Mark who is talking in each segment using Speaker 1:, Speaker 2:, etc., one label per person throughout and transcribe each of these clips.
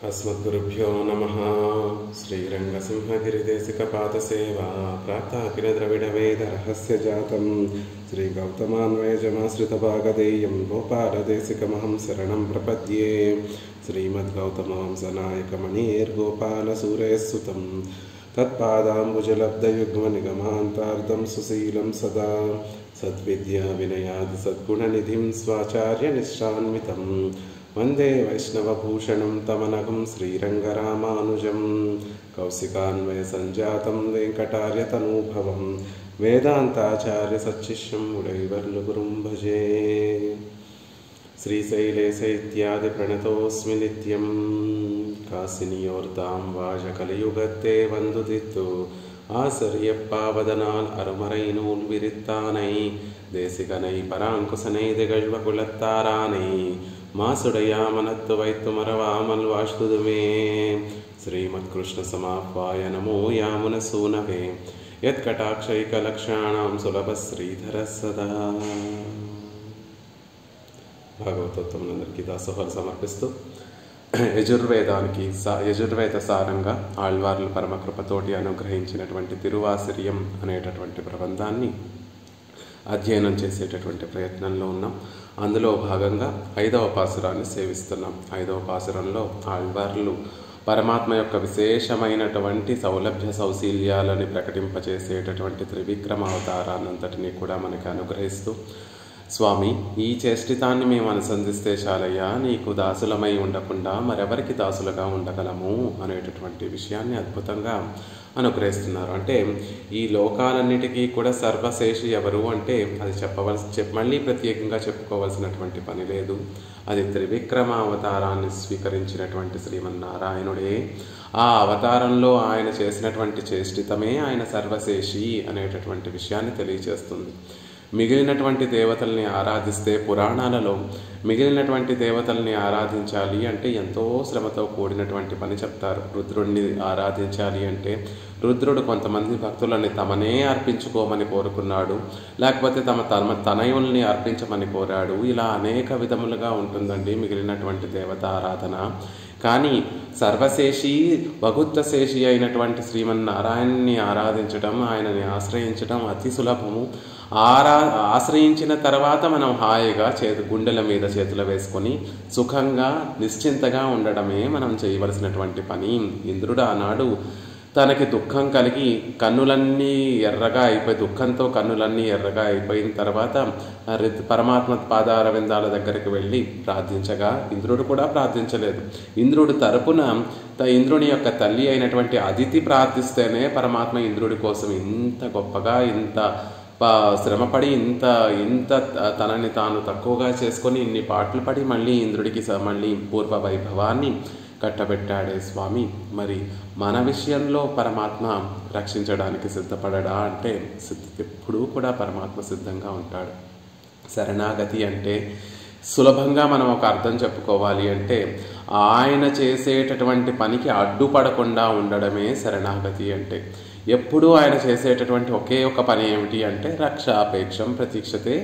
Speaker 1: अस्मद्गुरुभ्यो नमः। श्रीरङ्गसिंहगिरिदेशिकपादसेवा प्राप्ताखिलद्रविडवेदरहस्यजातं श्रीगौतमान्वयजमाश्रितभागधेयं गोपालदेशिकमहं शरणं प्रपद्ये। श्रीमद्गौतमांसनायकमणिर्गोपालसूरेः तत्पादाम्बुजलब्धयुग्मनिगमान्तार्धं सुशीलं सदा सद्विद्याविनयादि सद्गुणनिधिं स्वाचार्यनिष्ठान्वितं वंदे वैष्णवभूषणं तमनघं श्रीरङ्गरामानुजं कौशिकान्वयसञ्जातं वेङ्कटार्यतनूभवं वेदान्ताचार्यसच्शिष्यं उडैवर्लुगुरुं भजे। श्रीशैलेशैत्यादिप्रणतोऽस्मि नित्यं कासिनियोर्तां वाजकलियुगत्ते वन्दुदित्तु ஆசரியப்பாவதனால் அருமறை நூல் விரித்தானை தேசிகனை பராங்குசனை திகழ்வகுலத்தாரானை மாசுடையா மனத்து வைத்து மறவாமல் வாழ்த்துதுமே. ஸ்ரீமத் கிருஷ்ண சமாப்வாய நமோ யாமுன சூனவே యత్కటాక్షైకలక్షాణం సులభ శ్రీధర సదా. భాగవతోత్తములందరికీ దాసోహాలు సమర్పిస్తూ యజుర్వేద సారంగా ఆళ్వార్లు పరమకృపతోటి అనుగ్రహించినటువంటి తిరువాసిరియం అనేటటువంటి ప్రబంధాన్ని అధ్యయనం చేసేటటువంటి ప్రయత్నంలో ఉన్నాం. అందులో భాగంగా 5వ పాసురాన్ని సేవిస్తున్నాం. 5వ పాసురంలో ఆళ్వార్లు పరమాత్మ యొక్క విశేషమైనటువంటి సౌలభ్య సౌశీల్యాలని ప్రకటింపచేసేటటువంటి త్రివిక్రమ అవతారాన్నంతటినీ కూడా మనకి అనుగ్రహిస్తూ, స్వామి, ఈ చేష్టితాన్ని మేము అనుసంధిస్తే చాలయ్యా, నీకు దాసులమై ఉండకుండా మరెవరికి దాసులుగా ఉండగలము అనేటటువంటి విషయాన్ని అద్భుతంగా అనుగ్రహిస్తున్నారు. అంటే ఈ లోకాలన్నిటికీ కూడా సర్వశేషి ఎవరు అంటే అది మళ్ళీ ప్రత్యేకంగా చెప్పుకోవాల్సినటువంటి పని లేదు. అది త్రివిక్రమ అవతారాన్ని స్వీకరించినటువంటి శ్రీమన్నారాయణుడే. ఆ అవతారంలో ఆయన చేసినటువంటి చేష్టితమే ఆయన సర్వశేషి అనేటటువంటి విషయాన్ని తెలియజేస్తుంది. మిగిలినటువంటి దేవతల్ని ఆరాధిస్తే, పురాణాలలో మిగిలినటువంటి దేవతల్ని ఆరాధించాలి అంటే ఎంతో శ్రమతో కూడినటువంటి పని చెప్తారు. రుద్రుడిని ఆరాధించాలి అంటే రుద్రుడు కొంతమంది భక్తులని తమనే అర్పించుకోమని కోరుకున్నాడు, లేకపోతే తమ తనయుల్ని అర్పించమని కోరాడు. ఇలా అనేక విధములుగా ఉంటుందండి మిగిలినటువంటి దేవత ఆరాధన. కానీ సర్వశేషి వగుత్తశేషి అయినటువంటి శ్రీమన్నారాయణని ఆరాధించడం, ఆయనని ఆశ్రయించడం అతి సులభము. ఆశ్రయించిన తర్వాత మనం హాయిగా గుండెల మీద చేతులు వేసుకొని సుఖంగా నిశ్చింతగా ఉండడమే మనం చేయవలసినటువంటి పని. ఇంద్రుడు ఆనాడు తనకి దుఃఖం కలిగి కన్నులన్నీ ఎర్రగా అయిపోయి, దుఃఖంతో కన్నులన్నీ ఎర్రగా అయిపోయిన తర్వాత పరమాత్మ పాదారవిందాల దగ్గరికి వెళ్ళి ప్రార్థించగా ఇంద్రుడు కూడా ప్రార్థించలేదు. ఇంద్రుడు తరపున ఇంద్రుని యొక్క తల్లి అయినటువంటి అదితి ప్రార్థిస్తేనే పరమాత్మ ఇంద్రుడి కోసం ఇంత గొప్పగా, ఇంత శ్రమపడి, ఇంత తనని తాను తక్కువగా చేసుకొని ఇన్ని పాటలు పడి మళ్ళీ ఇంద్రుడికి మళ్ళీ పూర్వ వైభవాన్ని కట్టబెట్టాడే స్వామి. మరి మన విషయంలో పరమాత్మ రక్షించడానికి సిద్ధపడడా అంటే ఎప్పుడూ కూడా పరమాత్మ సిద్ధంగా ఉంటాడు. శరణాగతి అంటే సులభంగా మనం ఒక అర్థం చెప్పుకోవాలి అంటే ఆయన చేసేటటువంటి పనికి అడ్డుపడకుండా ఉండడమే శరణాగతి అంటే. ఎప్పుడూ ఆయన చేసేటటువంటి ఒకే ఒక పని ఏమిటి అంటే రక్షాపేక్షం ప్రతీక్షతే,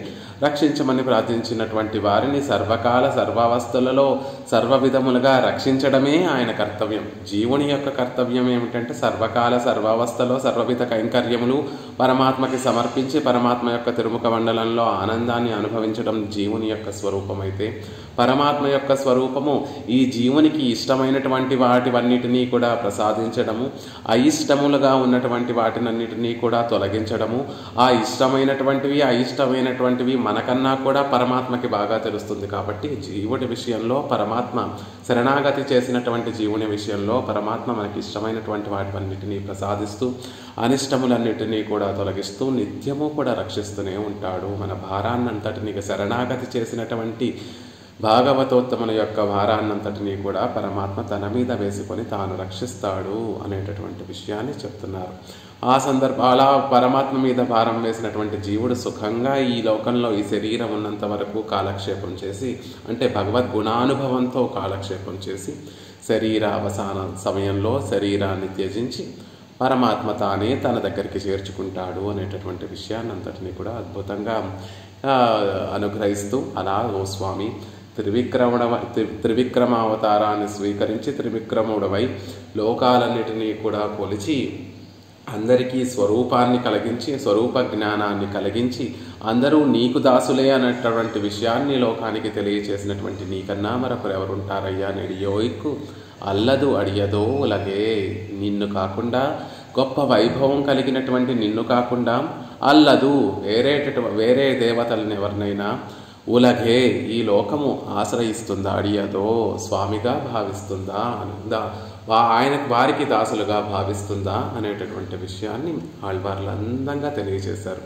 Speaker 1: రక్షించమని ప్రార్థించినటువంటి వారిని సర్వకాల సర్వావస్థలలో సర్వ విధములుగా రక్షించడమే ఆయన కర్తవ్యం. జీవుని యొక్క కర్తవ్యం ఏమిటంటే సర్వకాల సర్వావస్థలో సర్వవిధ కైంకర్యములు పరమాత్మకి సమర్పించి పరమాత్మ యొక్క తిరుముఖ మండలంలో ఆనందాన్ని అనుభవించడం జీవుని యొక్క స్వరూపమైతే, పరమాత్మ యొక్క స్వరూపము ఈ జీవునికి ఇష్టమైనటువంటి వాటివన్నిటినీ కూడా ప్రసాదించడము, అయిష్టములుగా ఉన్నటువంటి వాటినన్నిటినీ కూడా తొలగించడము. ఆ ఇష్టమైనటువంటివి అయిష్టమైనటువంటివి మనకన్నా కూడా పరమాత్మకి బాగా తెలుస్తుంది. కాబట్టి జీవుడి విషయంలో పరమాత్మ, శరణాగతి చేసినటువంటి జీవుని విషయంలో పరమాత్మ మనకి ఇష్టమైనటువంటి వాటివన్నిటినీ ప్రసాదిస్తూ అనిష్టములన్నిటినీ కూడా తొలగిస్తూ నిత్యము కూడా రక్షిస్తూనే ఉంటాడు. మన భారాన్నంతటినీ శరణాగతి చేసినటువంటి భాగవతోత్తముల యొక్క భారాన్నంతటినీ కూడా పరమాత్మ తన మీద వేసుకొని తాను రక్షిస్తాడు అనేటటువంటి విషయాన్ని చెప్తున్నారు. ఆ అలా పరమాత్మ మీద భారం వేసినటువంటి జీవుడు సుఖంగా ఈ లోకంలో ఈ శరీరం ఉన్నంత వరకు కాలక్షేపం చేసి, అంటే భగవద్గుణానుభవంతో కాలక్షేపం చేసి శరీర అవసాన సమయంలో శరీరాన్ని త్యజించి పరమాత్మ తానే తన దగ్గరికి చేర్చుకుంటాడు అనేటటువంటి విషయాన్ని అంతటినీ కూడా అద్భుతంగా అనుగ్రహిస్తూ, అలా ఓ స్వామి త్రివిక్రమావతారాన్ని స్వీకరించి త్రివిక్రముడవై లోకాలన్నిటినీ కూడా కొలిచి అందరికీ స్వరూపాన్ని కలిగించి స్వరూప జ్ఞానాన్ని కలిగించి అందరూ నీకు దాసులే అనేటటువంటి విషయాన్ని లోకానికి తెలియచేసినటువంటి నీకన్నా మరొకరు ఎవరుంటారయ్యా నెడియోయిక్కు అల్లదు అడియదో ఉలగే. నిన్ను కాకుండా గొప్ప వైభవం కలిగినటువంటి నిన్ను కాకుండా అల్లదు వేరే దేవతలను ఎవరినైనా ఉలగే ఈ లోకము ఆశ్రయిస్తుందా, అడియదో స్వామిగా భావిస్తుందా, వారికి దాసులుగా భావిస్తుందా అనేటటువంటి విషయాన్ని ఆళ్వార్లు అందంగా తెలియజేశారు.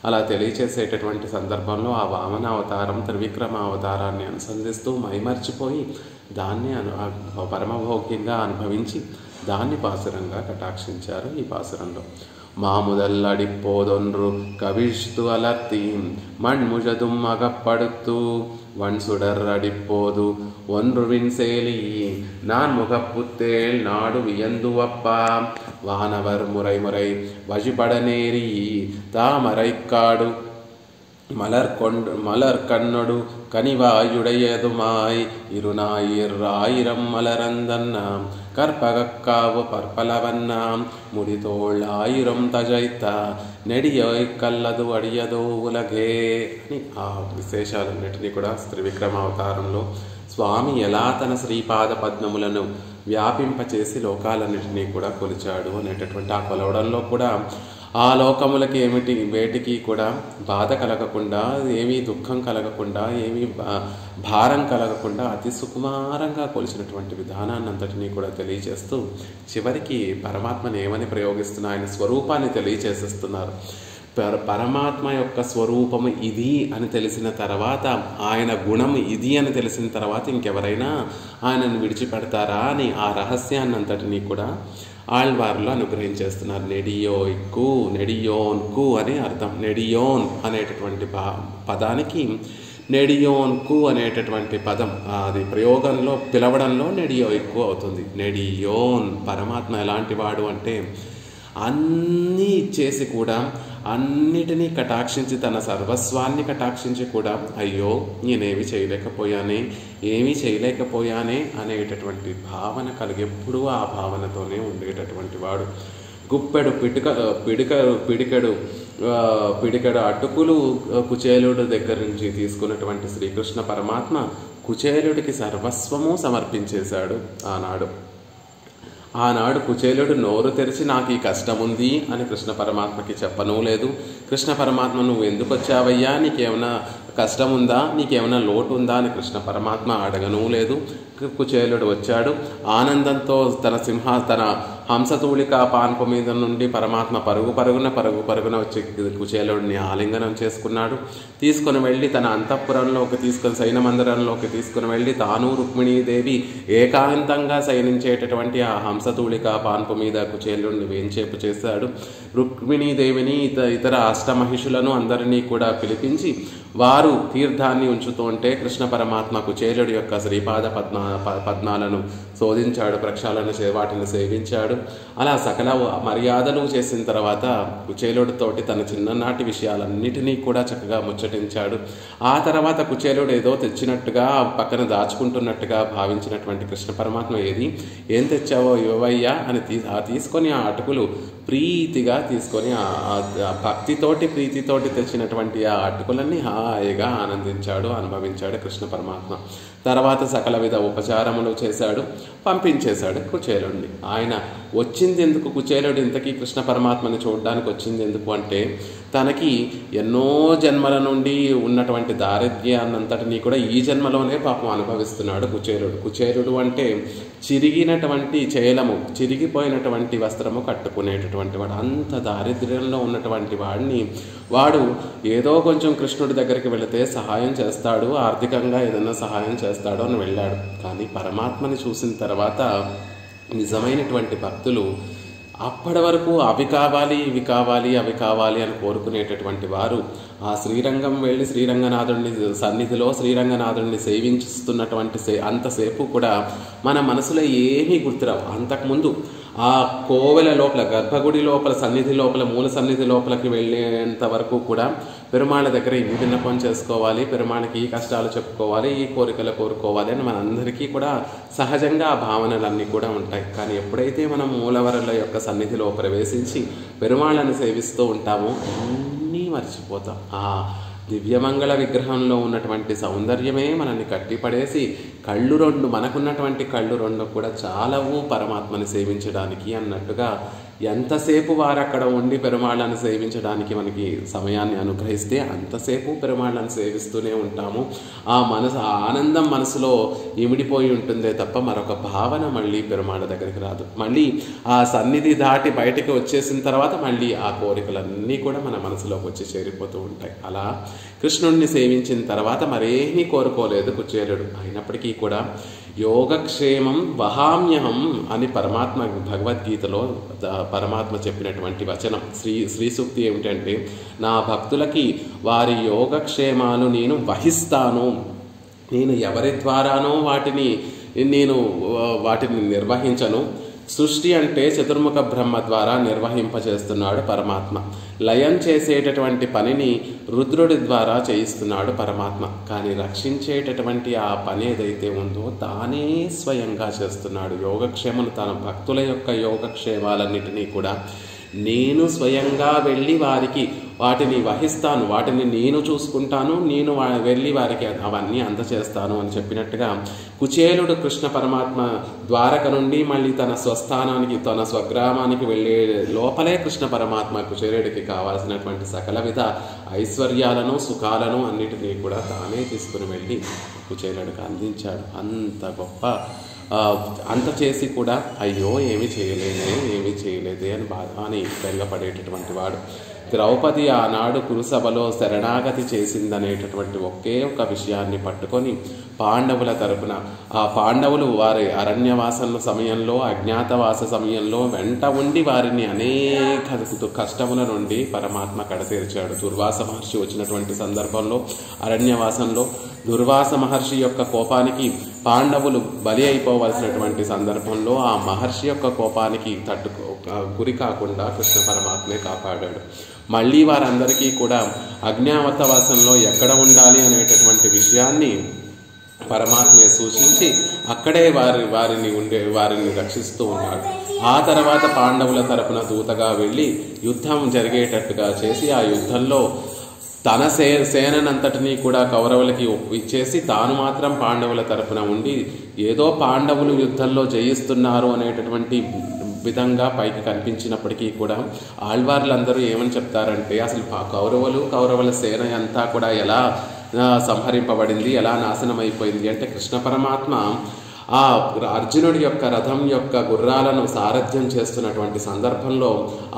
Speaker 1: అలా తెలియచేసేటటువంటి సందర్భంలో ఆ వామన అవతారం త్రివిక్రమ అవతారాన్ని అనుసంధిస్తూ మైమర్చిపోయి దాన్ని పరమభోగ్యంగా అనుభవించి దాన్ని పాసురంగా కటాక్షించారు ఈ పాసురంలో. மாமுதல்லடிப்போதொன்று கவிழ்த்து அலர்த்தீம் மண்முழதும் அகப்படுத்து வன்சுடர் அடிப்போது ஒன்றுவின் சேலி நான் முகப்புத்தேள் நாடு வியந்துவப்பா வானவர் முறைமுறை வழிபடநேரி தாமரைக்காடு மலர் கண்ணொடு கனிவாயுடையதுமாய் இருநாயிர் ஆயிரம் மலரந்தன்னாம் கற்பகக்காவு பற்பலவன்னாம் முடிதோள் ஆயிரம் తజైత నెడియోయ్ కల్లదు అడియదో ఉలగే అని ఆ విశేషాలన్నిటినీ కూడా త్రివిక్రమావతారంలో స్వామి ఎలా తన శ్రీపాద పద్మములను వ్యాపింపచేసి లోకాలన్నిటినీ కూడా కొలిచాడు అనేటటువంటి ఆ కొలవడంలో కూడా ఆ లోకములకి వేటికి కూడా బాధ కలగకుండా, ఏమీ దుఃఖం కలగకుండా, ఏమీ భారం కలగకుండా అతి సుకుమారంగా కొలిచినటువంటి విధానాన్ని అంతటినీ కూడా తెలియజేస్తూ చివరికి పరమాత్మని ఏమని ప్రయోగిస్తున్నా ఆయన స్వరూపాన్ని తెలియచేసేస్తున్నారు. పరమాత్మ యొక్క స్వరూపము ఇది అని తెలిసిన తర్వాత, ఆయన గుణం ఇది అని తెలిసిన తర్వాత ఇంకెవరైనా ఆయనను విడిచిపెడతారా అని ఆ రహస్యాన్ని అంతటినీ కూడా ఆళ్వార్లు అనుగ్రహించేస్తున్నారు. నెడియోయిక్కు నెడియోన్కు అని అర్థం. నెడియోన్ అనేటటువంటి పదానికి నెడియోన్కు అనేటటువంటి పదం అది ప్రయోగంలో పిలవడంలో నెడియోయిక్కు అవుతుంది. నెడియోన్ పరమాత్మ ఎలాంటి వాడు అంటే అన్నీ ఇచ్చేసి కూడా అన్నిటినీ కటాక్షించి తన సర్వస్వాన్ని కటాక్షించి కూడా అయ్యో నేనేమి చేయలేకపోయానే అనేటటువంటి భావన కలిగి ఎప్పుడూ ఆ భావనతోనే ఉండేటటువంటి వాడు. గుప్పెడు పిడికెడు అటుకులు కుచేలుడు దగ్గర నుంచి తీసుకున్నటువంటి శ్రీకృష్ణ పరమాత్మ కుచేలుడికి సర్వస్వము సమర్పించేశాడు. ఆనాడు కుచేలుడు నోరు తెరిచి నాకు ఈ కష్టం ఉంది అని కృష్ణ పరమాత్మకి చెప్పనూ లేదు. కృష్ణ పరమాత్మ నువ్వు ఎందుకు వచ్చావయ్యా, నీకేమైనా కష్టం ఉందా, నీకేమైనా లోటు ఉందా అని కృష్ణ పరమాత్మ అడగనూ లేదు. కుచేలుడు వచ్చాడు ఆనందంతో తన హంసతూళిక పాన్పు మీద నుండి పరమాత్మ పరుగు పరుగున వచ్చి కుచేలుడిని ఆలింగనం చేసుకున్నాడు. తీసుకుని వెళ్ళి తన అంతఃపురంలోకి సైనమందిరంలోకి తీసుకుని వెళ్ళి తాను రుక్మిణీదేవి ఏకాంతంగా శయనించేటటువంటి ఆ హంసతూళిక పాన్పు మీద కుచేలుడిని వేంచేపు చేశాడు. రుక్మిణీదేవిని ఇతర అష్టమహిషులను అందరినీ కూడా పిలిపించి వారు తీర్థాన్ని ఉంచుతుంటే కృష్ణ పరమాత్మ కుచేలుడి యొక్క శ్రీపాద పద్మాలను శోధించాడు, ప్రక్షాళన వాటిని సేవించాడు. అలా సకల మర్యాదలు చేసిన తర్వాత కుచేలుడితోటి తన చిన్ననాటి విషయాలన్నిటినీ కూడా చక్కగా ముచ్చటించాడు. ఆ తర్వాత కుచేలుడు ఏదో తెచ్చినట్టుగా పక్కన దాచుకుంటున్నట్టుగా భావించినటువంటి కృష్ణ పరమాత్మ ఏం తెచ్చావో ఇవ్వయ్యా అని తీసుకొని ఆ అటుకులు ప్రీతిగా తీసుకొని భక్తితోటి ప్రీతితోటి తెచ్చినటువంటి ఆ అటుకులన్నీ హాయిగా ఆనందించాడు, అనుభవించాడు కృష్ణ పరమాత్మ. తర్వాత సకల విధ ఉపచారములు చేశాడు, పంపించేశాడు కుచేలుడిని. ఆయన వచ్చింది ఎందుకు, కుచేలుడు ఇంతకీ కృష్ణ పరమాత్మని చూడడానికి వచ్చింది ఎందుకు అంటే తనకి ఎన్నో జన్మల నుండి ఉన్నటువంటి దారిద్ర్యాన్నంతటినీ కూడా ఈ జన్మలోనే పాపం అనుభవిస్తున్నాడు కుచేలుడు అంటే చిరిగినటువంటి చేలము, చిరిగిపోయినటువంటి వస్త్రము కట్టుకునేటటువంటి వాడు. అంత దారిద్ర్యంలో ఉన్నటువంటి వాడు ఏదో కొంచెం కృష్ణుడి దగ్గరికి వెళితే సహాయం చేస్తాడు, ఆర్థికంగా ఏదైనా సహాయం చేస్తాడు అని వెళ్ళాడు. కానీ పరమాత్మని చూసిన తర్వాత నిజమైనటువంటి భక్తులు అప్పటి వరకు అవి కావాలి అని కోరుకునేటటువంటి వారు ఆ శ్రీరంగం వెళ్ళి శ్రీరంగనాథుడిని సన్నిధిలో శ్రీరంగనాథుడిని సేవించుస్తున్నటువంటి అంతసేపు కూడా మన మనసులో ఏమీ గుర్తురావు. అంతకుముందు ఆ కోవెల లోపల, గర్భగుడి లోపల, సన్నిధి లోపల, మూల సన్నిధి లోపలికి వెళ్ళేంత వరకు కూడా పెరుమాళ్ళ దగ్గర ఈ విన్నపం చేసుకోవాలి, పెరుమాళ్ళకి ఈ కష్టాలు చెప్పుకోవాలి, ఈ కోరికలు కోరుకోవాలి అని మనందరికీ కూడా సహజంగా ఆ భావనలన్నీ కూడా ఉంటాయి. కానీ ఎప్పుడైతే మనం మూలవరుల యొక్క సన్నిధిలో ప్రవేశించి పెరుమాళ్ళను సేవిస్తూ ఉంటామో అన్నీ మర్చిపోతాం. ఆ దివ్యమంగళ విగ్రహంలో ఉన్నటువంటి సౌందర్యమే మనల్ని కట్టిపడేసి కళ్ళు రెండు, మనకున్నటువంటి కళ్ళు రెండు కూడా చాలవు పరమాత్మని సేవించడానికి అన్నట్టుగా ఎంతసేపు వారు అక్కడ ఉండి పెరుమాళ్ళను సేవించడానికి మనకి సమయాన్ని అనుగ్రహిస్తే అంతసేపు పెరుమాళ్ళను సేవిస్తూనే ఉంటాము. ఆ ఆనందం మనసులో ఇమిడిపోయి ఉంటుందే తప్ప మరొక భావన మళ్ళీ పెరుమాళ్ళ దగ్గరికి రాదు. మళ్ళీ ఆ సన్నిధి దాటి బయటికి వచ్చేసిన తర్వాత మళ్ళీ ఆ కోరికలన్నీ కూడా మన మనసులోకి వచ్చి చేరిపోతూ ఉంటాయి. అలా కృష్ణుణ్ణి సేవించిన తర్వాత మరేమీ కోరుకోలేదు కుచేలుడు. అయినప్పటికీ కూడా యోగక్షేమం వహామ్యహం అని పరమాత్మ భగవద్గీతలో పరమాత్మ చెప్పినటువంటి వచనం శ్రీ సూక్తి ఏమిటంటే, నా భక్తులకి వారి యోగక్షేమాలు నేను వహిస్తాను, నేను ఎవరి ద్వారానో వాటిని నిర్వహించను. సృష్టి అంటే చతుర్ముఖ బ్రహ్మ ద్వారా నిర్వహింపచేస్తున్నాడు పరమాత్మ. లయం చేసేటటువంటి పనిని రుద్రుడి ద్వారా చేయిస్తున్నాడు పరమాత్మ. కానీ రక్షించేటటువంటి ఆ పని ఏదైతే ఉందో తానే స్వయంగా చేస్తున్నాడు. యోగక్షేమను తన భక్తుల యొక్క యోగక్షేమాలన్నిటినీ కూడా నేను స్వయంగా వెళ్ళి వాటిని వహిస్తాను, వాటిని నేను చూసుకుంటాను, నేను వెళ్ళి వారికి అవన్నీ అందచేస్తాను అని చెప్పినట్టుగా కుచేలుడు కృష్ణ పరమాత్మ ద్వారక నుండి మళ్ళీ తన స్వస్థానానికి, తన స్వగ్రామానికి వెళ్ళే లోపలే కృష్ణ పరమాత్మ కుచేలుడికి కావాల్సినటువంటి సకల విధ ఐశ్వర్యాలను, సుఖాలను అన్నిటినీ కూడా తానే తీసుకుని వెళ్ళి కుచేలుడికి అందించాడు. అంత గొప్ప అంత చేసి కూడా అయ్యో ఏమీ చేయలేదే అని అని బెంగపడేటటువంటి వాడు. ద్రౌపది ఆనాడు కురుసభలో శరణాగతి చేసిందనేటటువంటి ఒకే ఒక విషయాన్ని పట్టుకొని పాండవుల తరపున ఆ పాండవులు వారి అరణ్యవాస సమయంలో, అజ్ఞాతవాస సమయంలో వెంట ఉండి వారిని అనేక కష్టముల నుండి పరమాత్మ కడతీర్చాడు. దుర్వాస మహర్షి వచ్చినటువంటి సందర్భంలో అరణ్యవాసంలో దుర్వాస మహర్షి యొక్క కోపానికి పాండవులు బలి అయిపోవలసినటువంటి సందర్భంలో ఆ మహర్షి యొక్క కోపానికి గురి కాకుండా కృష్ణ పరమాత్మే కాపాడాడు. మళ్ళీ వారందరికీ కూడా అజ్ఞాతవాసంలో ఎక్కడ ఉండాలి అనేటటువంటి విషయాన్ని పరమాత్మే సూచించి అక్కడే వారిని రక్షిస్తూ ఉన్నాడు. ఆ తర్వాత పాండవుల తరపున దూతగా వెళ్ళి యుద్ధం జరిగేటట్టుగా చేసి ఆ యుద్ధంలో తన సేనంతటినీ కూడా కౌరవులకి ఇచ్చేసి తాను మాత్రం పాండవుల తరపున ఉండి ఏదో పాండవులు యుద్ధంలో జయిస్తున్నారు అనేటటువంటి విధంగా పైకి కనిపించినప్పటికీ కూడా ఆళ్వార్లందరూ ఏమని చెప్తారంటే, అసలు కౌరవుల సేన అంతా కూడా ఎలా సంహరింపబడింది, ఎలా నాశనం అయిపోయింది అంటే కృష్ణ పరమాత్మ ఆ అర్జునుడి యొక్క రథం యొక్క గుర్రాలను సారథ్యం చేస్తున్నటువంటి సందర్భంలో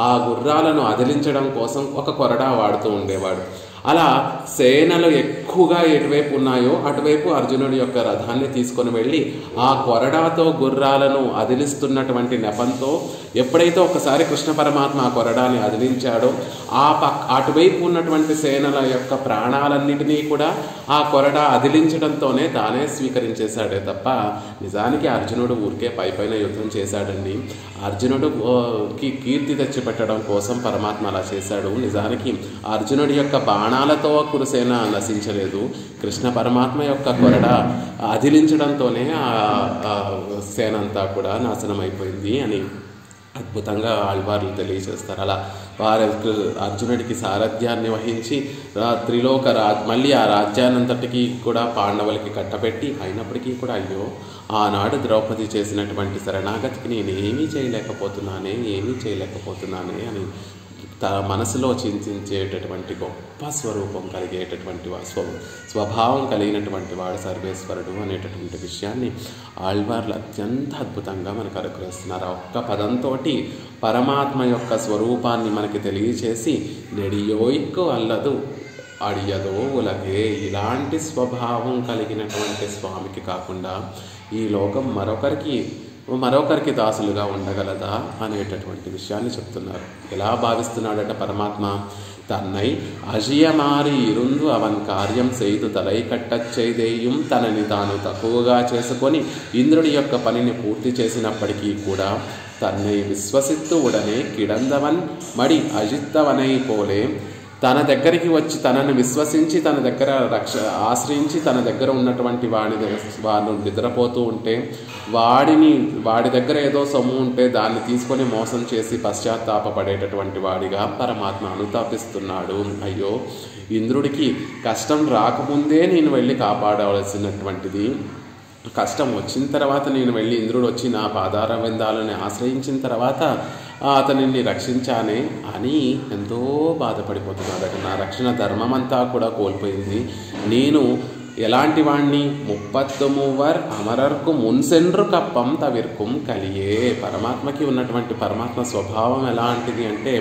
Speaker 1: ఆ గుర్రాలను అదిలించడం కోసం ఒక కొరడా వాడుతూ ఉండేవాడు. అలా సేనలు ఎక్కువగా ఎటువైపు ఉన్నాయో అటువైపు అర్జునుడి యొక్క రథాన్ని తీసుకొని వెళ్ళి ఆ కొరడాతో గుర్రాలను అదిలిస్తున్నటువంటి నెపంతో ఎప్పుడైతే ఒకసారి కృష్ణ పరమాత్మ ఆ కొరడాన్ని అదిలించాడో అటువైపు ఉన్నటువంటి సేనల యొక్క ప్రాణాలన్నిటినీ కూడా ఆ కొరడా అదిలించడంతోనే తానే స్వీకరించేశాడే తప్ప నిజానికి అర్జునుడు ఊరికే పైపైన యుద్ధం చేశాడండి. అర్జునుడికి కీర్తి తెచ్చిపెట్టడం కోసం పరమాత్మ అలా చేశాడు. నిజానికి అర్జునుడి యొక్క బాణాలతో కురుసేన నశించలేదు, కృష్ణ పరమాత్మ యొక్క కొరడ అదిలించడంతోనే ఆ సేన అంతా కూడా నాశనం అయిపోయింది అని అద్భుతంగా ఆళ్వార్లు తెలియజేస్తారు. అలా వారు అర్జునుడికి సారథ్యాన్ని వహించి మళ్ళీ ఆ రాజ్యాన్నంతటికీ కూడా పాండవులకి కట్టబెట్టి అయినప్పటికీ కూడా అయ్యో ఆనాడు ద్రౌపది చేసినటువంటి శరణాగతికి నేను ఏమీ చేయలేకపోతున్నానే అని మనసులో చింతించేటటువంటి గొప్ప స్వరూపం కలిగేటటువంటి స్వభావం కలిగినటువంటి వాడు సర్వేశ్వరుడు అనేటటువంటి విషయాన్ని ఆళ్వార్లు అత్యంత అద్భుతంగా మనకు అనుగ్రహిస్తున్నారు. ఒక్క పదంతో పరమాత్మ యొక్క స్వరూపాన్ని మనకి తెలియచేసి నెడియోయిక్కు అల్లదు అడియదో ఉలగే, ఇలాంటి స్వభావం కలిగినటువంటి స్వామికి కాకుండా ఈ లోకం మరొకరికి దాసులుగా ఉండగలదా అనేటటువంటి విషయాన్ని చెప్తున్నారు. ఎలా భావిస్తున్నాడట పరమాత్మ, తన్నై అజియమారి ఇరుందు అవన్ కార్యం செய்து తలై కట్టచ్చేదేయం, తనని తాను తక్కువగా చేసుకొని ఇంద్రుడి యొక్క పనిని పూర్తి చేసినప్పటికీ కూడా తన్నై విశ్వసిత్తు ఉడనే కిడందవన్ మడి అజిత్తవనై పోలే తన దగ్గరికి వచ్చి తనను విశ్వసించి తన దగ్గర ఆశ్రయించి తన దగ్గర ఉన్నటువంటి వాడు నిద్రపోతూ ఉంటే వాడి దగ్గర ఏదో సొమ్ము ఉంటే దాన్ని తీసుకొని మోసం చేసి పశ్చాత్తాపపడేటటువంటి వాడిగా పరమాత్మ అనుతాపిస్తున్నాడు. అయ్యో, ఇంద్రుడికి కష్టం రాకముందే నేను వెళ్ళి కాపాడవలసినటువంటిది, కష్టం వచ్చిన తర్వాత నేను వెళ్ళి ఇంద్రుడు వచ్చి నా పాదార విందాలని ఆశ్రయించిన తర్వాత అతనిని రక్షించానే అని ఎంతో బాధపడిపోతున్నాడట. నా రక్షణ ధర్మం అంతా కూడా కోల్పోయింది. నేను ఎలాంటి వాణ్ణి? 33 అమరర్కు మున్సెండ్రు కప్పం తవిర్కుం కలియే. పరమాత్మకి ఉన్నటువంటి పరమాత్మ స్వభావం ఎలాంటిది అంటే,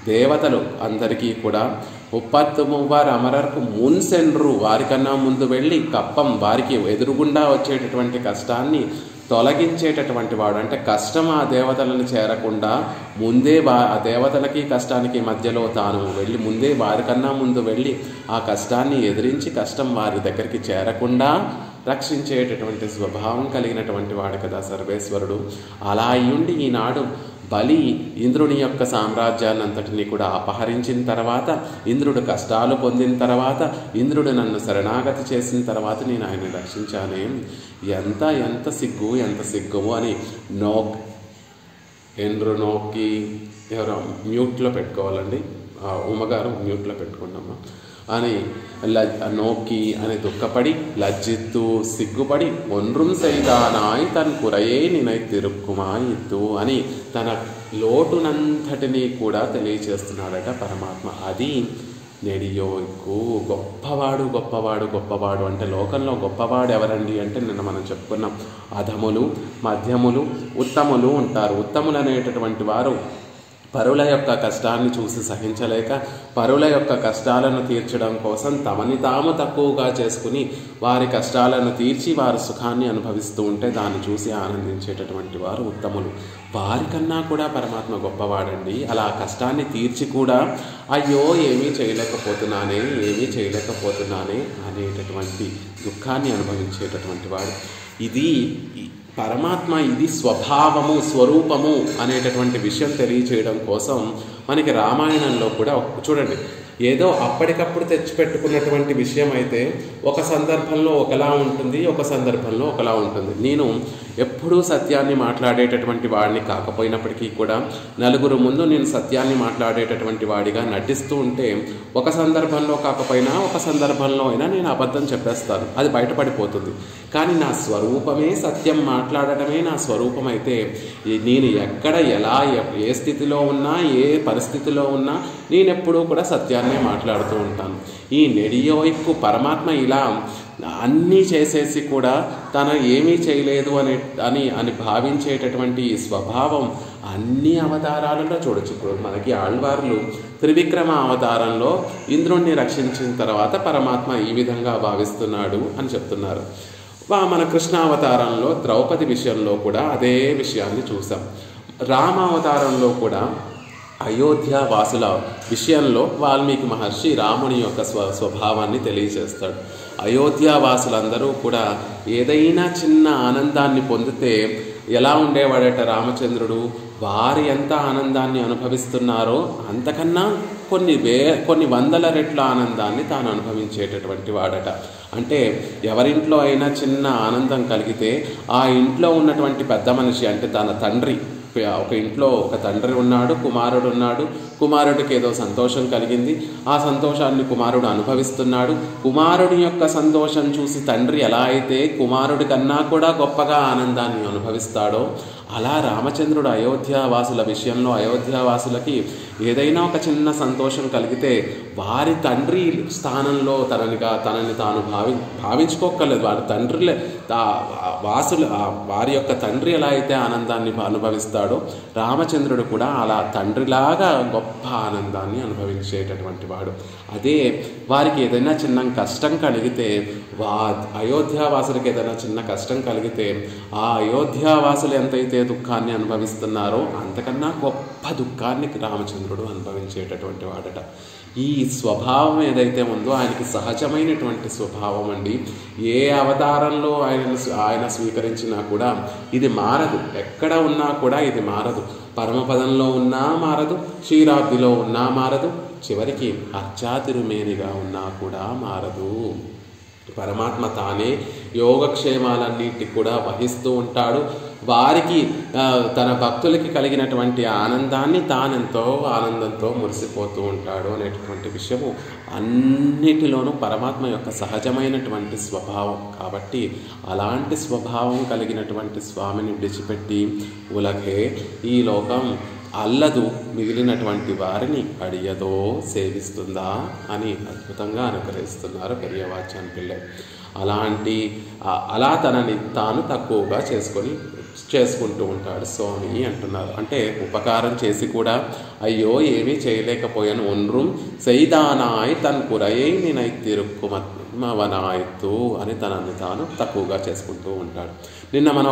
Speaker 1: దేవతలు అందరికీ కూడా 33 అమరర్కు మున్సెండ్రు, వారికన్నా ముందు వెళ్ళి కప్పం, వారికి ఎదురుగుండా వచ్చేటటువంటి కష్టాన్ని తొలగించేటటువంటి వాడు. అంటే కష్టం ఆ దేవతలను చేరకుండా ముందే ఆ దేవతలకి కష్టానికి మధ్యలో తాను వెళ్ళి ముందే వారికన్నా ముందు వెళ్ళి ఆ కష్టాన్ని ఎదిరించి కష్టం వారి దగ్గరికి చేరకుండా రక్షించేటటువంటి స్వభావం కలిగినటువంటి వాడు కదా సర్వేశ్వరుడు. అలా అయ్యుండి ఈనాడు బలి ఇంద్రుని యొక్క సామ్రాజ్యాన్ని అంతటినీ కూడా అపహరించిన తర్వాత, ఇంద్రుడు కష్టాలు పొందిన తర్వాత, ఇంద్రుడు నన్ను శరణాగతి చేసిన తర్వాత నేను ఆయన్ని రక్షించానే. ఎంత సిగ్గు, ఎంత సిగ్గు అని నోక్కి ఎవరో మ్యూట్లో పెట్టుకోవాలండి, ఉమ్మగారు మ్యూట్లో పెట్టుకున్నామా అని నోకి అని దుఃఖపడి లజ్జిత్తు సిగ్గుపడి ఒన్రుం సైదానాయ్ తన్ కురయే నినై తిరుక్కుమాయిత్తు అని తన లోటునంతటినీ కూడా తెలియచేస్తున్నాడట పరమాత్మ. అది నెడియోకు. గొప్పవాడు గొప్పవాడు గొప్పవాడు అంటే లోకంలో గొప్పవాడు ఎవరండి అంటే నిన్న మనం చెప్పుకున్నాం, అధములు, మధ్యములు, ఉత్తములు ఉంటారు. ఉత్తములు అనేటటువంటి వారు పరుల యొక్క కష్టాన్ని చూసి సహించలేక పరుల యొక్క కష్టాలను తీర్చడం కోసం తమని తాము తక్కువగా చేసుకుని వారి కష్టాలను తీర్చి వారి సుఖాన్ని అనుభవిస్తూ ఉంటే దాన్ని చూసి ఆనందించేటటువంటి వారు ఉత్తములు. వారికన్నా కూడా పరమాత్మ గొప్పవాడండి. అలా కష్టాన్ని తీర్చి కూడా అయ్యో ఏమీ చేయలేకపోతున్నానే అనేటటువంటి దుఃఖాన్ని అనుభవించేటటువంటి వాడు. ఇది పరమాత్మ, ఇది స్వభావము, స్వరూపము అనేటటువంటి విషయం తెలియచేయడం కోసం మనకి రామాయణంలో కూడా చూడండి, ఏదో అప్పటికప్పుడు తెచ్చిపెట్టుకున్నటువంటి విషయం అయితే ఒక సందర్భంలో ఒకలా ఉంటుంది, ఒక సందర్భంలో ఒకలా ఉంటుంది. నేను ఎప్పుడూ సత్యాన్ని మాట్లాడేటటువంటి వాడిని కాకపోయినప్పటికీ కూడా నలుగురు ముందు నేను సత్యాన్ని మాట్లాడేటటువంటి వాడిగా నటిస్తూ ఉంటే ఒక సందర్భంలో కాకపోయినా ఒక సందర్భంలో అయినా నేను అబద్ధం చెప్పేస్తాను, అది బయటపడిపోతుంది. కానీ నా స్వరూపమే సత్యం మాట్లాడటమే నా స్వరూపం అయితే నేను ఎక్కడ ఎలా ఏ స్థితిలో ఉన్నా ఏ పరిస్థితిలో ఉన్నా నేనెప్పుడూ కూడా సత్యాన్నే మాట్లాడుతూ ఉంటాను. ఈ నెడియోయిక్కు పరమాత్మ ఇలా అన్నీ చేసేసి కూడా తను ఏమీ చేయలేదు అని భావించేటటువంటి ఈ స్వభావం అన్ని అవతారాలలో చూడొచ్చు. ఇప్పుడు మనకి ఆళ్వార్లు త్రివిక్రమ అవతారంలో ఇంద్రుణ్ణి రక్షించిన తర్వాత పరమాత్మ ఈ విధంగా భావిస్తున్నాడు అని చెప్తున్నారు. మన కృష్ణావతారంలో ద్రౌపది విషయంలో కూడా అదే విషయాన్ని చూసాం. రామావతారంలో కూడా అయోధ్య వాసుల విషయంలో వాల్మీకి మహర్షి రాముని యొక్క స్వభావాన్ని తెలియజేస్తాడు. అయోధ్య వాసులందరూ కూడా ఏదైనా చిన్న ఆనందాన్ని పొందితే ఎలా ఉండేవాడట రామచంద్రుడు, వారు ఎంత ఆనందాన్ని అనుభవిస్తున్నారో అంతకన్నా కొన్ని వందల రెట్ల ఆనందాన్ని తాను అనుభవించేటటువంటి వాడట. అంటే ఎవరింట్లో అయినా చిన్న ఆనందం కలిగితే ఆ ఇంట్లో ఉన్నటువంటి పెద్ద మనిషి అంటే తన తండ్రి, ఒక ఇంట్లో ఒక తండ్రి ఉన్నాడు, కుమారుడు ఉన్నాడు, కుమారుడికి ఏదో సంతోషం కలిగింది, ఆ సంతోషాన్ని కుమారుడు అనుభవిస్తున్నాడు. కుమారుడి యొక్క సంతోషం చూసి తండ్రి ఎలా అయితే కుమారుడి కన్నా కూడా గొప్పగా ఆనందాన్ని అనుభవిస్తాడో అలా రామచంద్రుడు అయోధ్యావాసుల విషయంలో అయోధ్యావాసులకి ఏదైనా ఒక చిన్న సంతోషం కలిగితే వారి తండ్రి స్థానంలో తనని తాను భావించుకోక్కర్లేదు. వారి తండ్రిలే వారి యొక్క తండ్రి ఎలా అయితే ఆనందాన్ని అనుభవిస్తాడో రామచంద్రుడు కూడా అలా తండ్రిలాగా గొప్ప ఆనందాన్ని అనుభవించేటటువంటి వాడు. అదే వారికి ఏదైనా చిన్న కష్టం కలిగితే అయోధ్యావాసులకి ఏదైనా చిన్న కష్టం కలిగితే ఆ అయోధ్యావాసులు ఎంతైతే దుఃఖాన్ని అనుభవిస్తున్నారో అంతకన్నా గొప్ప దుఃఖాన్ని రామచంద్రుడు అనుభవించేటటువంటి వాడట. ఈ స్వభావం ఏదైతే ఉందో ఆయనకి సహజమైనటువంటి స్వభావం అండి. ఏ అవతారంలో ఆయన స్వీకరించినా కూడా ఇది మారదు, ఎక్కడ ఉన్నా కూడా ఇది మారదు. పరమపదంలో ఉన్నా మారదు, క్షీరాబ్దిలో ఉన్నా మారదు, చివరికి అర్చాతిరుమేనిగా ఉన్నా కూడా మారదు. పరమాత్మ తానే యోగక్షేమాలన్నింటికి కూడా వహిస్తూ ఉంటాడు. వారికి తన భక్తులకి కలిగినటువంటి ఆనందాన్ని తానెంతో ఆనందంతో మురిసిపోతూ ఉంటాడు అనేటటువంటి విషయము అన్నిటిలోనూ పరమాత్మ యొక్క సహజమైనటువంటి స్వభావం. కాబట్టి అలాంటి స్వభావం కలిగినటువంటి స్వామిని విడిచిపెట్టి ఉలగే ఈ లోకం అల్లదు, మిగిలినటువంటి వారిని అడియదో సేవిస్తుందా అని అద్భుతంగా అనుగ్రహిస్తున్నారు పెరియవాచాన్ పిళ్ళై. అలా తనని తాను తక్కువగా చేసుకుంటూ ఉంటాడు స్వామి అంటున్నారు. అంటే ఉపకారం చేసి కూడా అయ్యో ఏమీ చేయలేకపోయాను, ఒన్రుం సెయ్దానాయ్ తన్ కురయే నేనైతిరుక్కుమవనాయత్తు అని తనని తాను తక్కువగా చేసుకుంటూ ఉంటాడు. నిన్న మనం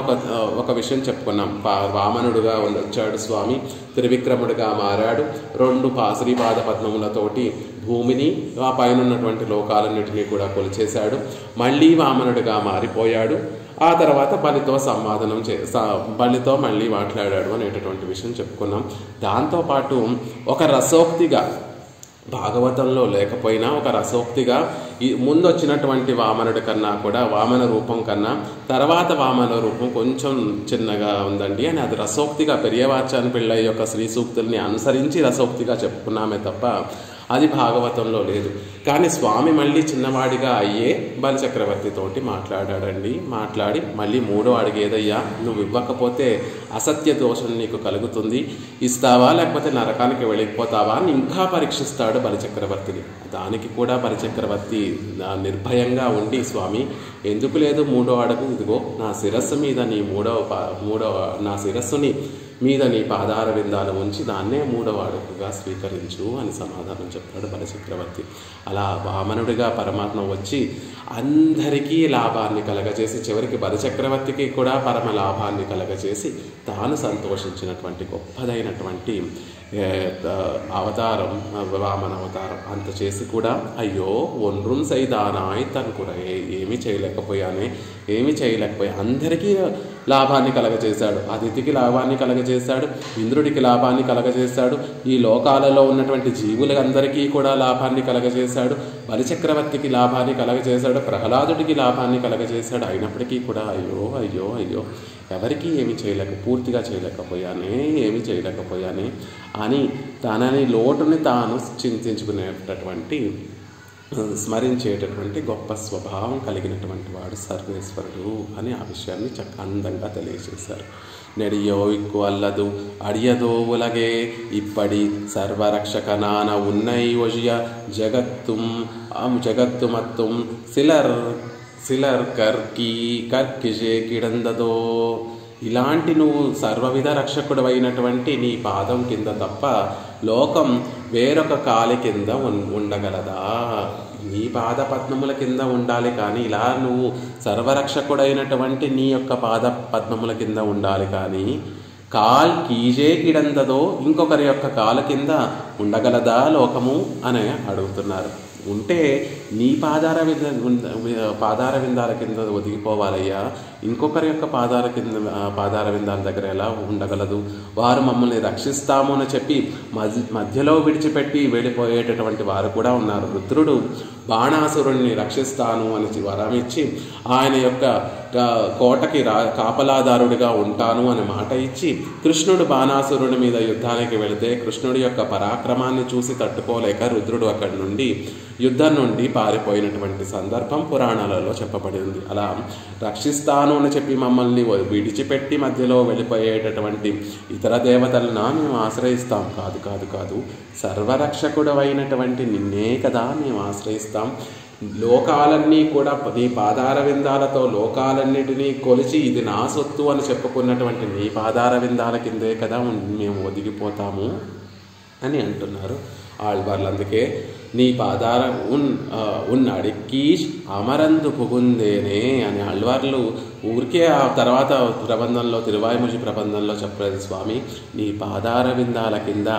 Speaker 1: ఒక విషయం చెప్పుకున్నాం. వామనుడుగా వచ్చాడు స్వామి, త్రివిక్రముడిగా మారాడు. 2 శ్రీపాద పద్మములతోటి భూమిని ఆ పైన ఉన్నటువంటి లోకాలన్నిటినీ కూడా కొలిచేశాడు. మళ్ళీ వామనుడిగా మారిపోయాడు. ఆ తర్వాత బలితో బలితో మళ్ళీ మాట్లాడాడు అనేటటువంటి విషయం చెప్పుకున్నాం. దాంతోపాటు ఒక రసోక్తిగా, భాగవతంలో లేకపోయినా ఒక రసోక్తిగా ముందు వచ్చినటువంటి వామనుడి కన్నా కూడా, వామన రూపం కన్నా తర్వాత వామన రూపం కొంచెం చిన్నగా ఉందండి అని అది రసోక్తిగా పెరియవాచాన్ పిళ్ళై యొక్క శ్రీ సూక్తుల్ని అనుసరించి రసోక్తిగా చెప్పుకున్నామే తప్ప అది భాగవతంలో లేదు. కానీ స్వామి మళ్ళీ చిన్నవాడిగా అయ్యే బలిచక్రవర్తితోటి మాట్లాడాడండి. మాట్లాడి మళ్ళీ 3వ అడుగు ఏదయ్యా, నువ్వు ఇవ్వకపోతే అసత్య దోషం నీకు కలుగుతుంది, ఇస్తావా లేకపోతే నరకానికి వెళ్ళిపోతావా అని ఇంకా పరీక్షిస్తాడు బలిచక్రవర్తిని. దానికి కూడా బలిచక్రవర్తి నిర్భయంగా ఉండి, స్వామి ఎందుకు లేదు 3వ అడుగు, ఇదిగో నా శిరస్సు మీద నా శిరస్సుని మీద నీ పాదార విందాలు ఉంచి దాన్నే 3వ అడుగుగా స్వీకరించు అని సమాధానం చెప్పాడు బలిచక్రవర్తి. అలా వామనుడిగా పరమాత్మ వచ్చి అందరికీ లాభాన్ని కలగజేసి చివరికి బలిచక్రవర్తికి కూడా పరమ లాభాన్ని కలగజేసి తాను సంతోషించినటువంటి గొప్పదైనటువంటి అవతారం వామన అవతారం. అంత చేసి కూడా అయ్యో ఒన్రుం సైదానాయ్ తనుకురయే, ఏమీ చేయలేకపోయా, అందరికీ లాభాన్ని కలగజేశాడు. అతిథికి లాభాన్ని కలగజేశాడు, ఇంద్రుడికి లాభాన్ని కలగజేశాడు, ఈ లోకాలలో ఉన్నటువంటి జీవులందరికీ కూడా లాభాన్ని కలగజేశాడు, బలిచక్రవర్తికి లాభాన్ని కలగజేశాడు, ప్రహ్లాదుడికి లాభాన్ని కలగజేశాడు. అయినప్పటికీ కూడా అయ్యో అయ్యో అయ్యో ఎవరికి పూర్తిగా చేయలేకపోయానే అని తనని లోటుని తాను చింతించుకునేటటువంటి స్మరించేటటువంటి గొప్ప స్వభావం కలిగినటువంటి వాడు సర్వేశ్వరుడు అని ఆ విషయాన్ని అందంగా తెలియజేశారు. నెడియోవిక్కు అల్లదు అడియదో ఉలగే ఇప్పటి సర్వరక్షకనాన ఉన్నై ఒజియ జగత్తు మత్తుం సిలర్ కర్కిజే కిడందదో. ఇలాంటి నువ్వు సర్వవిధ రక్షకుడు అయినటువంటి నీ పాదం కింద తప్ప లోకం వేరొక కాలి కింద ఉండగలదా? నీ పాద పద్మముల కింద ఉండాలి, కానీ ఇలా నువ్వు సర్వరక్షకుడైనటువంటి నీ యొక్క పాద పద్మముల కింద ఉండాలి, కానీ కాల్ కీజే కిడందదో ఇంకొకరి యొక్క కాల కింద ఉండగలదా లోకము అని అడుగుతున్నారు. ఉంటే నీ పాదార విందాల కింద ఒదిగిపోవాలయ్యా, ఇంకొకరి యొక్క పాదార విందాల దగ్గర ఎలా ఉండగలదు? వారు మమ్మల్ని రక్షిస్తాము అని చెప్పి మధ్యలో విడిచిపెట్టి వెళ్ళిపోయేటటువంటి వారు కూడా ఉన్నారు. రుద్రుడు బాణాసురుణ్ణి రక్షిస్తాను అని వరం ఇచ్చి ఆయన యొక్క కోటకి కాపలాదారుడిగా ఉంటాను అని మాట ఇచ్చి కృష్ణుడు బాణాసురుడి మీద యుద్ధానికి వెళితే కృష్ణుడి యొక్క పరాక్రమాన్ని చూసి తట్టుకోలేక రుద్రుడు అక్కడి నుండి యుద్ధం నుండి పారిపోయినటువంటి సందర్భం పురాణాలలో చెప్పబడింది. అలా రక్షిస్తాను అని చెప్పి మమ్మల్ని విడిచిపెట్టి మధ్యలో వెళ్ళిపోయేటటువంటి ఇతర దేవతలను మేము ఆశ్రయిస్తాం. కాదు, సర్వరక్షకుడు అయినటువంటి నిన్నే కదా మేము ఆశ్రయిస్తాం. లోకాలన్నీ కూడా నీ పాదార విందాలతో లోకాలన్నిటినీ కొలిచి ఇది నా సొత్తు అని చెప్పుకున్నటువంటి నీ పాదార విందాల కిందే కదా మేము ఒదిగిపోతాము అని అంటున్నారు ఆళ్వార్లు. అందుకే నీ పాదార ఉన్నడిక్కీష్ అమరందు పుగుందేనే అని ఆళ్వార్లు ఊరికే ఆ తర్వాత ప్రబంధంలో తిరువాయిముషి ప్రబంధంలో చెప్పలేదు. స్వామి నీ పాదార విందాల కింద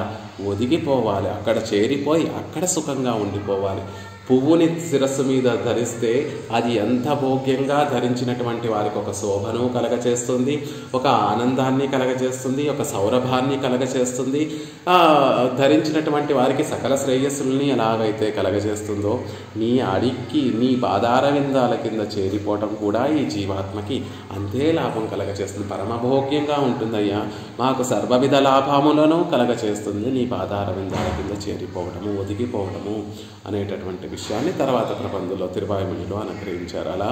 Speaker 1: ఒదిగిపోవాలి, అక్కడ చేరిపోయి అక్కడ సుఖంగా ఉండిపోవాలి. పువ్వుని శిరస్సు మీద ధరిస్తే అది ఎంత భోగ్యంగా ధరించినటువంటి వారికి ఒక శోభను కలగచేస్తుంది, ఒక ఆనందాన్ని కలగచేస్తుంది, ఒక సౌరభాన్ని కలగచేస్తుంది. ధరించినటువంటి వారికి సకల శ్రేయస్సుల్ని ఎలాగైతే కలగజేస్తుందో నీ అడిక్కి నీ పాదార విందాల కింద చేరిపోవటం కూడా ఈ జీవాత్మకి అంతే లాభం కలగచేస్తుంది. పరమభోగ్యంగా ఉంటుందయ్యా, మాకు సర్వవిధ లాభములను కలగచేస్తుంది నీ పాదార విందాల కింద చేరిపోవడము, ఒదిగిపోవడము అనేటటువంటి విషయాన్ని తర్వాత ప్రబంధంలో తిరువాయుమణిలో అనుగ్రహించారు. అలా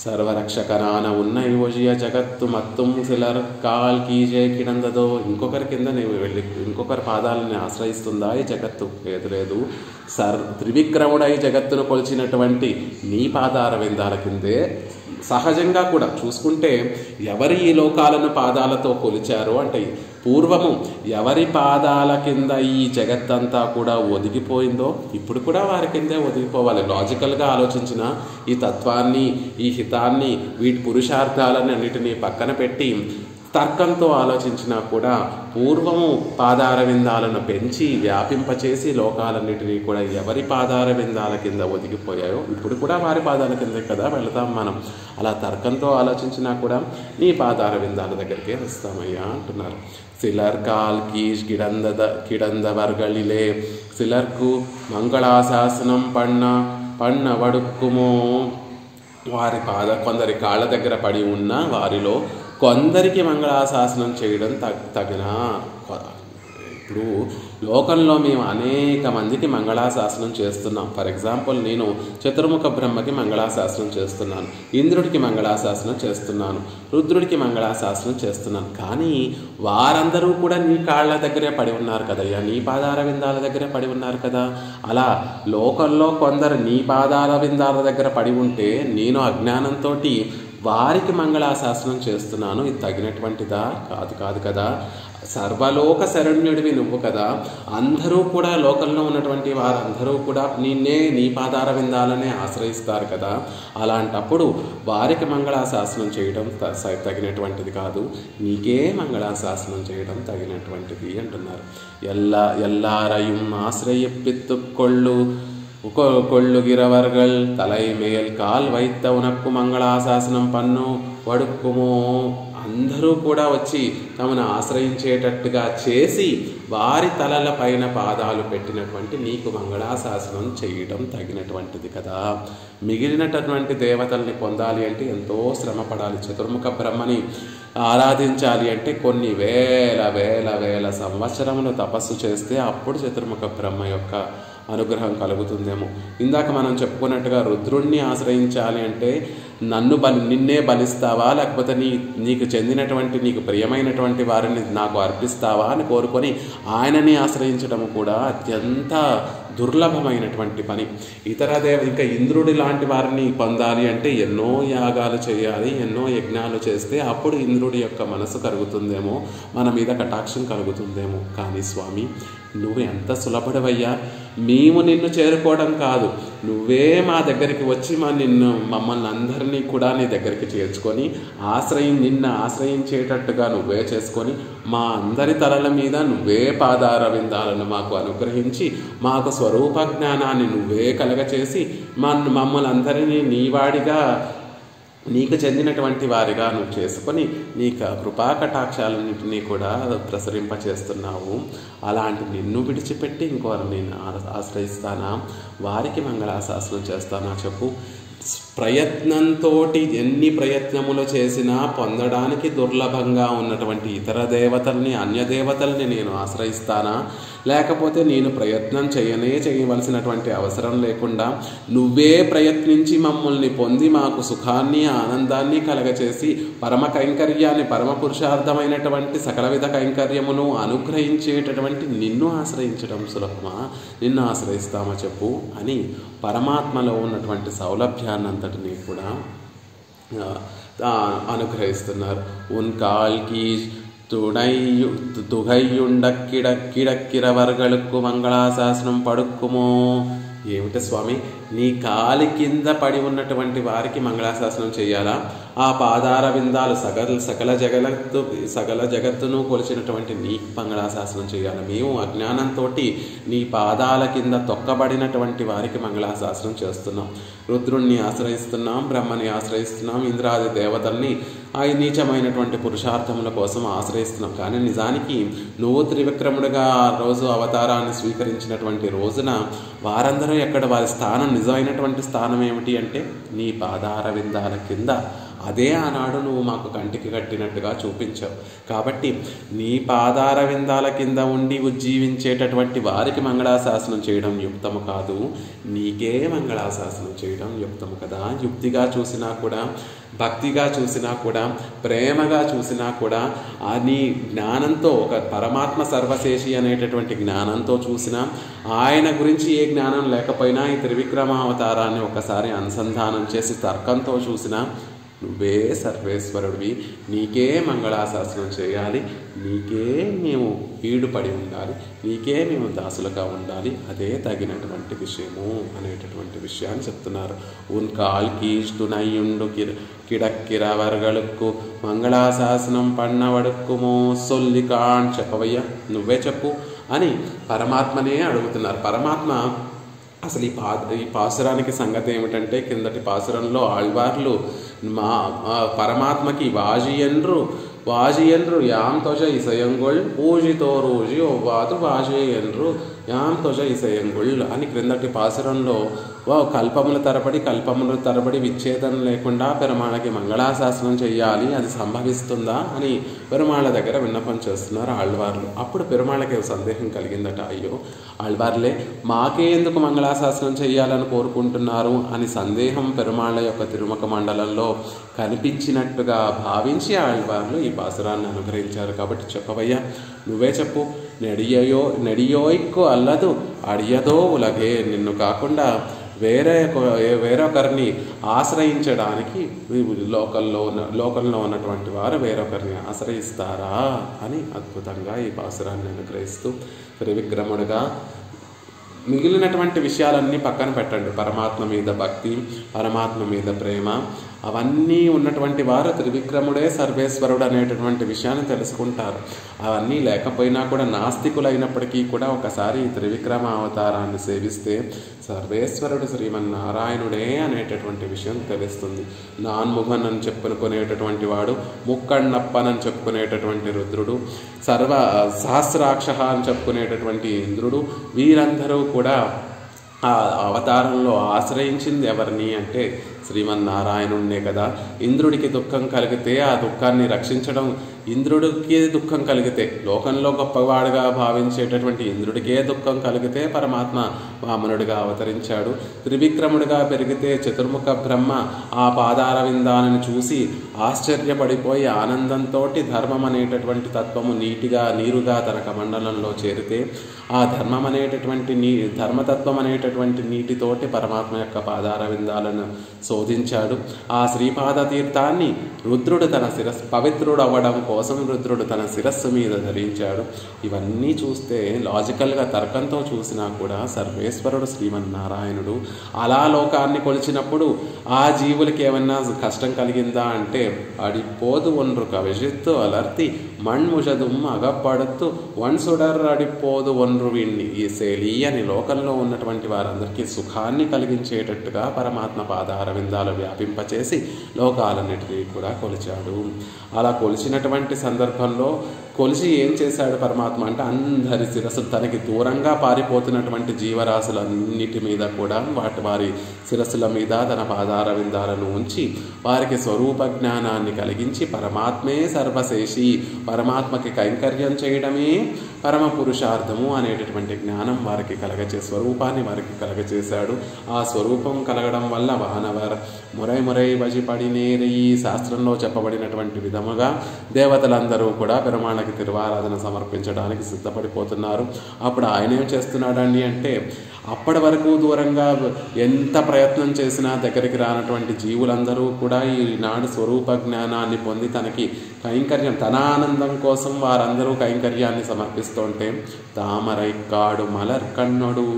Speaker 1: సర్వరక్షకనాన ఉన్న యోజియ జగత్తు మత్తుం సిలర్ కాల్ కీజే కిడందదో, ఇంకొకరి కింద నేను వెళ్ళి ఇంకొకరి పాదాలని ఆశ్రయిస్తుందా ఈ జగత్తు? లేదు. త్రివిక్రముడై జగత్తును కొలిచినటువంటి నీ పాదార విందాల కిందే సహజంగా కూడా చూసుకుంటే ఎవరి ఈ లోకాలను పాదాలతో కొలిచారో అంటే పూర్వము ఎవరి పాదాల కింద ఈ జగత్తంతా కూడా ఒదిగిపోయిందో ఇప్పుడు కూడా వారి కిందే ఒదిగిపోవాలి. లాజికల్గా ఆలోచించిన ఈ తత్వాన్ని, ఈ హితాన్ని, వీటి పురుషార్థాలని అన్నిటినీ పక్కన పెట్టి తర్కంతో ఆలోచించినా కూడా పూర్వము పాదార విందాలను పెంచి వ్యాపింపచేసి లోకాలన్నిటినీ కూడా ఎవరి పాదార విందాల కింద ఒదిగిపోయాయో ఇప్పుడు కూడా వారి పాదాల కింద కదా వెళతాం మనం. అలా తర్కంతో ఆలోచించినా కూడా నీ పాదార విందాల దగ్గరికే వస్తామయ్యా అంటున్నారు. సిలర్ కాల్ కీజ్ కిడందవర్గళిలే సిలర్కు మంగళాశాసనం పన్న వడుక్కుమో. వారి కొందరి కాళ్ళ దగ్గర పడి ఉన్న వారిలో కొందరికి మంగళాశాసనం చేయడం తగిన. ఇప్పుడు లోకంలో మేము అనేక మందికి మంగళాశాసనం చేస్తున్నాం. ఫర్ ఎగ్జాంపుల్ నేను చతుర్ముఖ బ్రహ్మకి మంగళాశాసనం చేస్తున్నాను, ఇంద్రుడికి మంగళాశాసనం చేస్తున్నాను, రుద్రుడికి మంగళాశాసనం చేస్తున్నాను. కానీ వారందరూ కూడా నీ కాళ్ళ దగ్గరే పడి ఉన్నారు కదయ్యా, నీ పాదార విందాల దగ్గరే పడి ఉన్నారు కదా. అలా లోకంలో కొందరు నీ పాదాల విందాల దగ్గర పడి ఉంటే నేను అజ్ఞానంతో వారికి మంగళాశాసనం చేస్తున్నాను. ఇది తగినటువంటిదా? కాదు కదా. సర్వలోక శరణ్యుడివి నువ్వు కదా. అందరూ కూడా లోకంలో ఉన్నటువంటి వారందరూ కూడా నీ పాదార విందాలనే ఆశ్రయిస్తారు కదా. అలాంటప్పుడు వారికి మంగళాశాసనం చేయడం తగినటువంటిది కాదు, నీకే మంగళాశాసనం చేయడం తగినటువంటిది అంటున్నారు. ఎల్లారయం ఆశ్రయప్పిత్తు கொள்ளுகிறவர்கள் தலைமேல் கால் வைத்த உனக்கு మంగళాశాసనం పన్ను వడుక్కుమో. అందరూ కూడా వచ్చి తమను ఆశ్రయించేటట్టుగా చేసి వారి తలల పైన పాదాలు పెట్టినటువంటి నీకు మంగళాశాసనం చేయడం తగినటువంటిది కదా. మిగిలినటువంటి దేవతల్ని పొందాలి అంటే ఎంతో శ్రమ పడాలి. చతుర్ముఖ బ్రహ్మని ఆరాధించాలి అంటే కొన్ని వేల సంవత్సరములు తపస్సు చేస్తే అప్పుడు చతుర్ముఖ బ్రహ్మ యొక్క అనుగ్రహం కలుగుతుందేమో. ఇందాక మనం చెప్పుకున్నట్టుగా రుద్రుణ్ణి ఆశ్రయించాలి అంటే నిన్నే బలిస్తావా, లేకపోతే నీకు చెందినటువంటి నీకు ప్రియమైనటువంటి వారిని నాకు అర్పిస్తావా అని కోరుకొని ఆయనని ఆశ్రయించడం కూడా అత్యంత దుర్లభమైనటువంటి పని. ఇంకా ఇంద్రుడి లాంటి వారిని పొందాలి అంటే ఎన్నో యాగాలు చేయాలి, ఎన్నో యజ్ఞాలు చేస్తే అప్పుడు ఇంద్రుడి యొక్క మనసు కలుగుతుందేమో, మన మీద కటాక్షం కలుగుతుందేమో. కానీ స్వామి నువ్వు ఎంత సులభడవయ్యా. మేము నిన్ను చేరుకోవడం కాదు, నువ్వే మా దగ్గరికి వచ్చి మమ్మల్ని అందరినీ కూడా నీ దగ్గరికి చేర్చుకొని నిన్ను ఆశ్రయించేటట్టుగా నువ్వే చేసుకొని మా అందరి తలల మీద నువ్వే పాదార విందాలను మాకు అనుగ్రహించి మాకు స్వరూప జ్ఞానాన్ని నువ్వే కలగచేసి మమ్మల్ని అందరినీ నీవాడిగా నీకు చెందినటువంటి వారిగా నువ్వు చేసుకొని నీకు కృపా కటాక్షాలన్నింటినీ కూడా ప్రసరింపచేస్తున్నావు. అలాంటి నిన్ను విడిచిపెట్టి ఇంకోరిని నేను ఆశ్రయిస్తానా? వారికి మంగళాశాసనం చేస్తానా చెప్పు. ప్రయత్నంతో ఎన్ని ప్రయత్నములు చేసినా పొందడానికి దుర్లభంగా ఉన్నటువంటి ఇతర దేవతల్ని, అన్య దేవతల్ని నేను ఆశ్రయిస్తానా? లేకపోతే నేను ప్రయత్నం చేయవలసినటువంటి అవసరం లేకుండా నువ్వే ప్రయత్నించి మమ్మల్ని పొంది మాకు సుఖాన్ని ఆనందాన్ని కలగచేసి పరమ కైంకర్యాన్ని, పరమ పురుషార్థమైనటువంటి సకల విధ కైంకర్యమును అనుగ్రహించేటటువంటి నిన్ను ఆశ్రయించడం సులభమా? నిన్ను ఆశ్రయిస్తామా చెప్పు అని పరమాత్మలో ఉన్నటువంటి సౌలభ్యాన్నంతటినీ కూడా అనుగ్రహిస్తున్నారు. ఉన్కాల్కి துகையுண்ட கிடக்கிறவர்களுக்கு మంగళాశాసనం పడుక్కుమో. ఏమిటి స్వామి, నీ కాలి కింద పడి ఉన్నటువంటి వారికి మంగళాశాసనం చేయాలా? ఆ పాదార విందాలు సకల జగత్తును కొలిచినటువంటి నీ మంగళాశాసనం చేయాలి? మేము అజ్ఞానంతో నీ పాదాల కింద తొక్కబడినటువంటి వారికి మంగళాశాసనం చేస్తున్నాం. రుద్రుణ్ణి ఆశ్రయిస్తున్నాం, బ్రహ్మని ఆశ్రయిస్తున్నాం, ఇంద్రాది దేవతల్ని ఆ నీచమైనటువంటి పురుషార్థముల కోసం ఆశ్రయిస్తున్నాం. కానీ నిజానికి నువ్వు త్రివిక్రముడిగా ఆ రోజు అవతారాన్ని స్వీకరించినటువంటి రోజున వారందరూ ఎక్కడ, వారి స్థానం, నిజమైనటువంటి స్థానం ఏమిటి అంటే నీ పాదార విందాల కింద. అదే ఆనాడు నువ్వు మాకు కంటికి కట్టినట్టుగా చూపించావు. కాబట్టి నీ పాదార విందాల కింద ఉండి ఉజ్జీవించేటటువంటి వారికి మంగళాశాసనం చేయడం యుక్తము కాదు, నీకే మంగళాశాసనం చేయడం యుక్తము కదా. యుక్తిగా చూసినా కూడా, భక్తిగా చూసినా కూడా, ప్రేమగా చూసినా కూడా, ఆ నీ జ్ఞానంతో, ఒక పరమాత్మ సర్వశేషి అనేటటువంటి జ్ఞానంతో చూసినా, ఆయన గురించి ఏ జ్ఞానం లేకపోయినా ఈ త్రివిక్రమావతారాన్ని ఒకసారి అనుసంధానం చేసి తర్కంతో చూసినా నువ్వే సర్వేశ్వరుడివి, నీకే మంగళాశాసనం చేయాలి, నీకే మేము ఈడుపడి ఉండాలి, నీకే మేము దాసులుగా ఉండాలి, అదే తగినటువంటి విషయము అనేటటువంటి విషయాన్ని చెప్తున్నారు. ఉన్ కాల్కి తునయ్యుండు కిడక్కిరవర్గలుక్కు మంగళాశాసనం పన్నవడుక్కుమో సొల్లికాన్, చెప్పవయ్యా, నువ్వే చెప్పు అని పరమాత్మనే అడుగుతున్నారు. పరమాత్మ అసలు ఈ పాసురానికి సంగతి ఏమిటంటే, కిందటి పాసురంలో ఆళ్వార్లు పరమాత్మకి వాజియన్రు యాం తొజ ఇసయంగొళ్ పూజితో రోజి ఒవ్వాదు వాజియన్రు యాం తొజ ఇసయంగొళ్ అని క్రిందటి పాసురంలో కల్పముల తరబడి విచ్ఛేదం లేకుండా పెరుమాళకి మంగళాశాసనం చెయ్యాలి, అది సంభవిస్తుందా అని పెరుమాళ దగ్గర విన్నపం చేస్తున్నారు ఆళ్వార్లు. అప్పుడు పెరుమాళకి సందేహం కలిగిందట, అయ్యో ఆళ్వార్లే మాకే ఎందుకు మంగళాశాసనం చెయ్యాలని కోరుకుంటున్నారు అని సందేహం పెరుమాళ యొక్క తిరుముఖ మండలంలో కనిపించినట్టుగా భావించి ఆళ్వార్లు ఈ పాసురాన్ని అనుగ్రహించారు. కాబట్టి చెప్పవయ్యా, నువ్వే చెప్పు. నెడియోయిక్కు అల్లదు అడియదో ఉలగే, నిన్ను కాకుండా వేరొకరిని ఆశ్రయించడానికి లోకంలో ఉన్నటువంటి వారు వేరొకరిని ఆశ్రయిస్తారా అని అద్భుతంగా ఈ పాసురాన్ని అనుగ్రహిస్తూ త్రివిక్రముడిగా మిగిలినటువంటి విషయాలన్నీ పక్కన పెట్టండి. పరమాత్మ మీద భక్తి, పరమాత్మ మీద ప్రేమ, అవన్నీ ఉన్నటువంటి వారు త్రివిక్రముడే సర్వేశ్వరుడు అనేటటువంటి విషయాన్ని తెలుసుకుంటారు. అవన్నీ లేకపోయినా కూడా, నాస్తికులైనప్పటికీ కూడా ఒకసారి ఈ త్రివిక్రమ అవతారాన్ని సేవిస్తే సర్వేశ్వరుడు శ్రీమన్నారాయణుడే అనేటటువంటి విషయం తెలుస్తుంది. నాన్ముఖన్ అని చెప్పుకునేటటువంటి వాడు, ముక్కಣ್ಣప్పనని చెప్పుకునేటటువంటి రుద్రుడు, సహస్రాక్ష అని చెప్పుకునేటటువంటి ఇంద్రుడు, వీరందరూ కూడా ఆ అవతారంలో ఆశ్రయించింది ఎవరిని అంటే శ్రీమన్నారాయణుడినే కదా. ఇంద్రుడికి దుఃఖం కలిగితే ఆ దుఃఖాన్ని రక్షించడం, ఇంద్రుడికి దుఃఖం కలిగితే, లోకంలో గొప్పవాడుగా భావించేటటువంటి ఇంద్రుడికే దుఃఖం కలిగితే పరమాత్మ వామనుడిగా అవతరించాడు. త్రివిక్రముడిగా పెరిగితే చతుర్ముఖ బ్రహ్మ ఆ పాదార విందాలను చూసి ఆశ్చర్యపడిపోయి ఆనందంతో ధర్మం అనేటటువంటి తత్వము నీరుగా తన కమండలంలో చేరితే ఆ ధర్మతత్వం అనేటటువంటి నీటితోటి పరమాత్మ యొక్క పాదార విందాలను శోధించాడు. ఆ శ్రీపాద తీర్థాన్ని రుద్రుడు తన పవిత్రుడు అవ్వడం కోసం రుద్రుడు తన శిరస్సు మీద ధరించాడు. ఇవన్నీ చూస్తే లాజికల్గా తర్కంతో చూసినా కూడా సర్వేశ్వరుడు శ్రీమన్నారాయణుడు. అలా లోకాన్ని కొలిచినప్పుడు ఆ జీవులకి ఏమన్నా కష్టం కలిగిందా అంటే, అడిపోదు ఒన్రు కవిజిత్తు అలర్తి మణ్ముషదుమ్ అగపడుతూ వన్సుడర్ అడిపోదు ఒన్రు విన్ని ఈ శైలి అని లోకంలో ఉన్నటువంటి వారందరికీ సుఖాన్ని కలిగించేటట్టుగా పరమాత్మ పాదార విందాలు వ్యాపింపచేసి లోకాలన్నిటినీ కూడా కొలిచాడు. అలా కొలిచినటువంటి సందర్భంలో కొలిచి ఏం చేశాడు పరమాత్మ అంటే, అందరి శిరస్సు తనకి దూరంగా పారిపోతున్నటువంటి జీవరాశులన్నిటి మీద కూడా వారి శిరస్సుల మీద తన పాదార విందాలను ఉంచి వారికి స్వరూప జ్ఞానాన్ని కలిగించి పరమాత్మే సర్వశేషి, పరమాత్మకి కైంకర్యం చేయడమే పరమ పురుషార్థము అనేటటువంటి జ్ఞానం వారికి స్వరూపాన్ని వారికి కలగచేశాడు. ఆ స్వరూపం కలగడం వల్ల వానవర్ మురై వజిపడినేరి ఈ శాస్త్రంలో చెప్పబడినటువంటి విధముగా దేవతలందరూ కూడా పెరుమాళకి తిరువారాధన సమర్పించడానికి సిద్ధపడిపోతున్నారు. అప్పుడు ఆయన ఏం చేస్తున్నాడండి అంటే, అప్పటి వరకు దూరంగా ఎంత ప్రయత్నం చేసినా దగ్గరికి రానటువంటి జీవులందరూ కూడా ఈనాడు స్వరూప జ్ఞానాన్ని పొంది తనకి కైంకర్యం, తన ఆనందం కోసం వారందరూ కైంకర్యాన్ని సమర్పిస్తుంటే తామరై కాడు మలర్ కన్నడు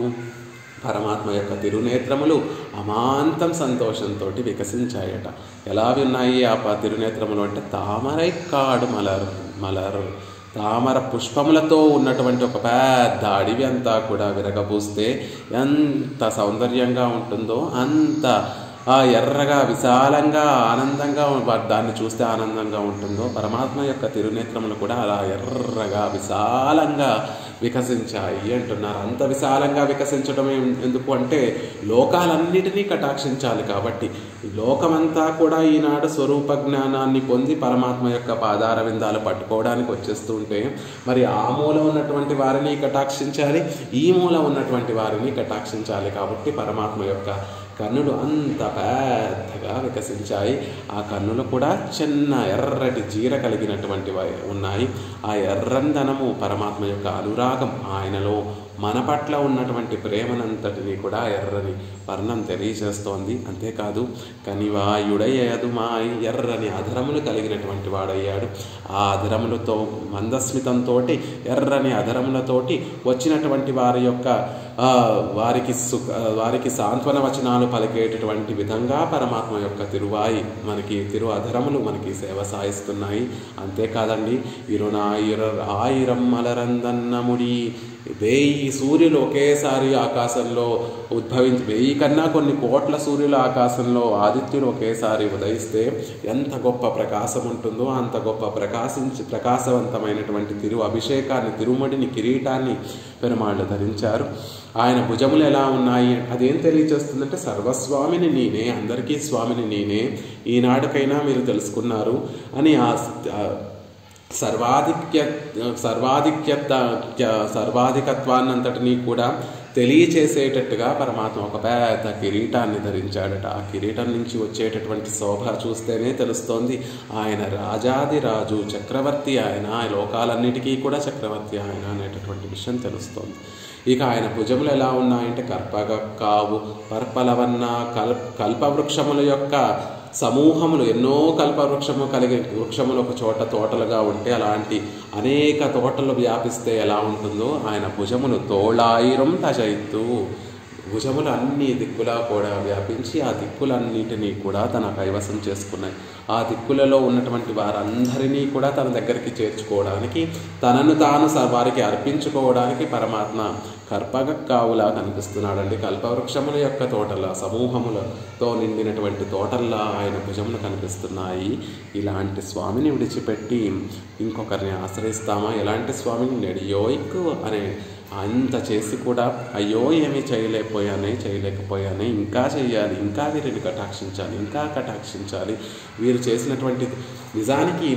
Speaker 1: పరమాత్మ యొక్క తిరునేత్రములు అమాంతం సంతోషంతో వికసించాయట. ఎలా ఉన్నాయి ఆ తిరునేత్రములు అంటే తామరై కాడు మలరు తామర పుష్పములతో ఉన్నటువంటి ఒక పెద్ద అడవి అంతా కూడా విరగబూస్తే ఎంత సౌందర్యంగా ఉంటుందో అంత ఎర్రగా విశాలంగా ఆనందంగా దాన్ని చూస్తే ఆనందంగా ఉంటుందో పరమాత్మ యొక్క తిరునేత్రములు కూడా అలా ఎర్రగా విశాలంగా వికసించాయి అంటున్నారు. అంత విశాలంగా వికసించడం ఎందుకు అంటే లోకాలన్నిటినీ కటాక్షించాలి కాబట్టి. లోకమంతా కూడా ఈనాడు స్వరూప జ్ఞానాన్ని పొంది పరమాత్మ యొక్క పాదార విందాలు పట్టుకోవడానికి వచ్చేస్తూ ఉంటే మరి ఆ మూల ఉన్నటువంటి వారిని కటాక్షించాలి, ఈ మూల ఉన్నటువంటి వారిని కటాక్షించాలి. కాబట్టి పరమాత్మ యొక్క కన్నులు అంత పెద్దగా వికసించాయి. ఆ కన్నులు కూడా చిన్న ఎర్రటి జీర కలిగినటువంటివి ఉన్నాయి. ఆ ఎర్రందనము పరమాత్మ యొక్క అనురాగం, ఆయనలో మన పట్ల ఉన్నటువంటి ప్రేమనంతటిని కూడా ఎర్రని వర్ణం తెలియజేస్తోంది. అంతేకాదు కనివాయుడయ్యదు మాయి ఎర్రని అధరములు కలిగినటువంటి వాడయ్యాడు. ఆ అధరములతో మందస్మితంతో ఎర్రని అధరములతోటి వచ్చినటువంటి వారి యొక్క వారికి సాంత్వన వచనాలు పలికేటటువంటి విధంగా పరమాత్మ యొక్క తిరువాయి మనకి తిరు అధరములు మనకి సేవ సాయిస్తున్నాయి. అంతేకాదండి 20,000 మలరందన్నముడి 1000 సూర్యులు ఒకేసారి ఆకాశంలో ఉద్భవించి 1000 కన్నా కొన్ని కోట్ల సూర్యుల ఆకాశంలో ఆదిత్యులు ఒకేసారి ఉదయిస్తే ఎంత గొప్ప ప్రకాశం ఉంటుందో అంత గొప్ప ప్రకాశవంతమైనటువంటి తిరు అభిషేకాన్ని, తిరుమడిని, కిరీటాన్ని పెరుమాళ్ళు ధరించారు. ఆయన భుజములు ఎలా ఉన్నాయి అదేం తెలియజేస్తుందంటే సర్వస్వామిని నేనే, అందరికీ స్వామిని నేనే, ఈనాటికైనా మీరు తెలుసుకున్నారు అని ఆ సర్వాధికత్వాన్నంతటినీ కూడా తెలియచేసేటట్టుగా పరమాత్మ ఒక పెద్ద కిరీటాన్ని ధరించాడట. ఆ కిరీటం నుంచి వచ్చేటటువంటి శోభ చూస్తేనే తెలుస్తోంది ఆయన రాజాదిరాజు, చక్రవర్తి ఆయన, లోకాలన్నిటికీ కూడా చక్రవర్తి ఆయన అనేటటువంటి విషయం తెలుస్తోంది. ఇక ఆయన భుజములు ఎలా ఉన్నాయంటే కర్పగక్కావు పర్పలవన్న కల్పవృక్షముల యొక్క సమూహములు, ఎన్నో కల్పవృక్షము వృక్షములు ఒక చోట తోటలుగా ఉంటే అలాంటి అనేక తోటలు వ్యాపిస్తే ఎలా ఉంటుందో ఆయన భుజములు తోళాయిరం తజైతు, భుజములు అన్ని దిక్కులా కూడా వ్యాపించి ఆ దిక్కులన్నిటినీ కూడా తన కైవసం చేసుకున్నాయి. ఆ దిక్కులలో ఉన్నటువంటి వారందరినీ కూడా తన దగ్గరికి చేర్చుకోవడానికి, తనను తాను వారికి అర్పించుకోవడానికి పరమాత్మ కర్పగక్కావులా కనిపిస్తున్నాడండి. కల్పవృక్షముల యొక్క తోటల సమూహములతో నిండినటువంటి తోటల్లా ఆయన భుజములు కనిపిస్తున్నాయి. ఇలాంటి స్వామిని విడిచిపెట్టి ఇంకొకరిని ఆశ్రయిస్తామా? ఎలాంటి స్వామిని? నెడియోయిక్కు అనే అంత చేసి కూడా అయ్యో ఏమీ చేయలేకపోయానే, ఇంకా చేయాలి, ఇంకా వీరిని కటాక్షించాలి, ఇంకా కటాక్షించాలి. వీరు చేసినటువంటి నిజానికి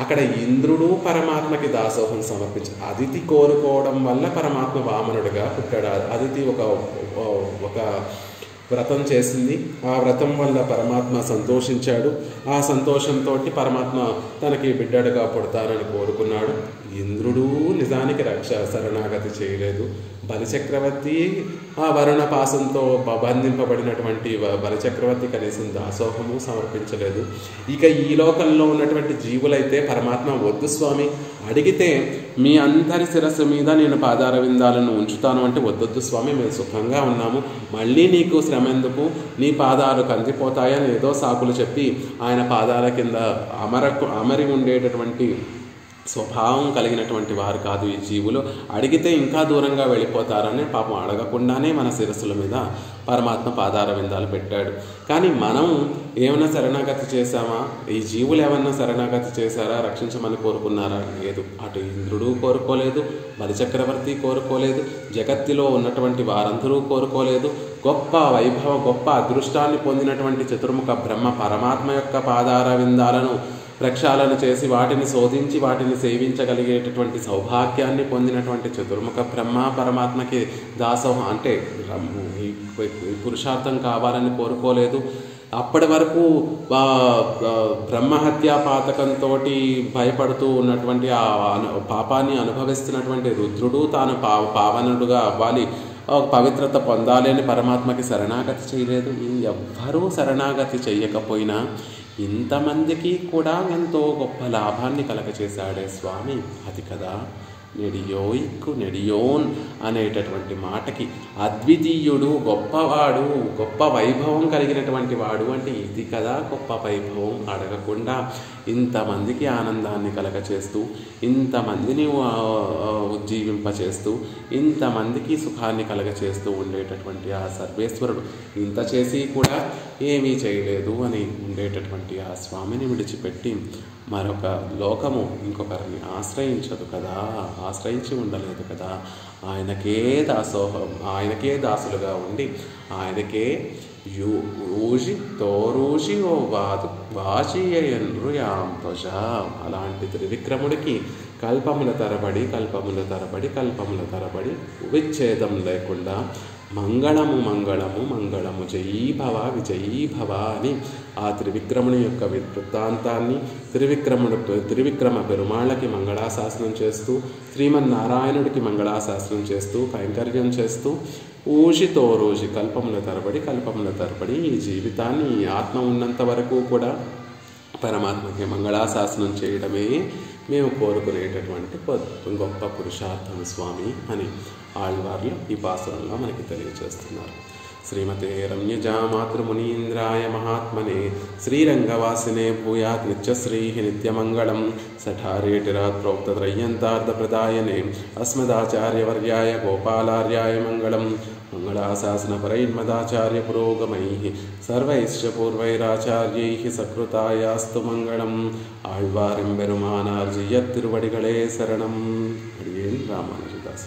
Speaker 1: అక్కడ ఇంద్రుడు పరమాత్మకి దాసోహం సమర్పించారు. అదితి కోరుకోవడం వల్ల పరమాత్మ వామనుడిగా పుట్టాడు. అదితి ఒక వ్రతం చేసింది. ఆ వ్రతం వల్ల పరమాత్మ సంతోషించాడు. ఆ సంతోషంతో పరమాత్మ తనకి బిడ్డడుగా పుడతానని కోరుకున్నాడు. ఇంద్రుడు నిజానికి శరణాగతి చేయలేదు. బలిచక్రవర్తి ఆ వరుణపాసంతో బంధింపబడినటువంటి బలిచక్రవర్తి కనీసం దాసోహము సమర్పించలేదు. ఇక ఈ లోకంలో ఉన్నటువంటి జీవులైతే పరమాత్మ వద్దు స్వామి, అడిగితే మీ అందరి శిరస్సు మీద నేను పాదార విందాలను ఉంచుతాను అంటే వద్దొద్దు స్వామి, మేము సుఖంగా ఉన్నాము, మళ్ళీ నీకు శ్రమ ఎందుకు, నీ పాదాలు కందిపోతాయని ఏదో సాకులు చెప్పి ఆయన పాదాల కింద అమరి ఉండేటటువంటి స్వభావం కలిగినటువంటి వారు కాదు ఈ జీవులు. అడిగితే ఇంకా దూరంగా వెళ్ళిపోతారని పాపం అడగకుండానే మన శిరస్సుల మీద పరమాత్మ పాదార విందాలు పెట్టాడు. కానీ మనం ఏమైనా శరణాగతి చేశామా? ఈ జీవులు ఏమన్నా శరణాగతి చేశారా? రక్షించమని కోరుకున్నారా? లేదు. అటు ఇంద్రుడు కోరుకోలేదు, బలిచక్రవర్తి కోరుకోలేదు, జగత్తులో ఉన్నటువంటి వారందరూ కోరుకోలేదు. గొప్ప వైభవ, గొప్ప అదృష్టాన్ని పొందినటువంటి చతుర్ముఖ బ్రహ్మ పరమాత్మ యొక్క పాదార విందాలను ప్రక్షాళన చేసి వాటిని శోధించి వాటిని సేవించగలిగేటటువంటి సౌభాగ్యాన్ని పొందినటువంటి చతుర్ముఖ బ్రహ్మ పరమాత్మకి దాసోహం అంటే పురుషార్థం కావాలని కోరుకోలేదు. అప్పటి వరకు బ్రహ్మహత్యా పాతకంతో భయపడుతూ ఉన్నటువంటి ఆ పాపాన్ని అనుభవిస్తున్నటువంటి రుద్రుడు తాను పావనుడుగా అవ్వాలి, పవిత్రత పొందాలి అని పరమాత్మకి శరణాగతి చేయలేదు. ఎవ్వరూ శరణాగతి చెయ్యకపోయినా ఇంతమందికి కూడా ఎంతో గొప్ప లాభాన్ని కలగచేశాడే స్వామి. అది కదా నెడియోయిక్కు నెడియోన్ అనేటటువంటి మాటకి అద్వితీయుడు, గొప్పవాడు, గొప్ప వైభవం కలిగినటువంటి వాడు అంటే ఇది కదా గొప్ప వైభవం. అడగకుండా ఇంతమందికి ఆనందాన్ని కలగచేస్తూ, ఇంతమందిని ఉజ్జీవింపచేస్తూ, ఇంతమందికి సుఖాన్ని కలగచేస్తూ ఉండేటటువంటి ఆ సర్వేశ్వరుడు ఇంత చేసి కూడా ఏమీ చేయలేదు అని ఉండేటటువంటి ఆ స్వామిని విడిచిపెట్టి మరొక లోకము ఇంకొకరిని ఆశ్రయించదు కదా, ఆశ్రయించి ఉండలేదు కదా. ఆయనకే దాసులుగా ఉండి ఆయనకే ఊజి తోరూజి ఓ వాచియన్రుయాం ధ్వజ. అలాంటి త్రివిక్రముడికి కల్పముల తరబడి విచ్ఛేదం లేకుండా మంగళము మంగళము మంగళము జయీభవ విజయీభవ అని ఆ త్రివిక్రముని యొక్క వృత్తాంతాన్ని త్రివిక్రమ పెరుమాళ్ళకి మంగళాశాసనం చేస్తూ, శ్రీమన్నారాయణుడికి మంగళాశాసనం చేస్తూ, కైంకర్యం చేస్తూ ఊషితో రోజు కల్పముల తరబడి ఈ జీవితాన్ని, ఈ ఆత్మ ఉన్నంత వరకు కూడా పరమాత్మకి మంగళాశాసనం చేయడమే మేము కోరుకునేటటువంటి గొప్ప పురుషార్థం స్వామి అని ఆళ్వార్లు ఈ పాసురంలో మనకి తెలియజేస్తున్నారు. శ్రీమతే రమ్యజా మాతృమునీంద్రాయ మహాత్మనే శ్రీరంగవాసినే భూయాత్ నిత్యశ్రీ నిత్యమంగళం. సఠారేటిరాత్ ప్రోక్తత్రయ్యంతార్థప్రదాయనే అస్మదాచార్యవర్యాయ గోపాలార్యాయ మంగళం. మంగళాశాసనపరైర్మదాచార్య పురోగమైః సర్వైశ్చ పూర్వైరాచార్యైః సకృతాయాస్తు మంగళం. ఆళ్వారెంబెరుమానార్ జియత్ తిరువడిகளே శరణం. అడియేన్ రామానుజదాస్.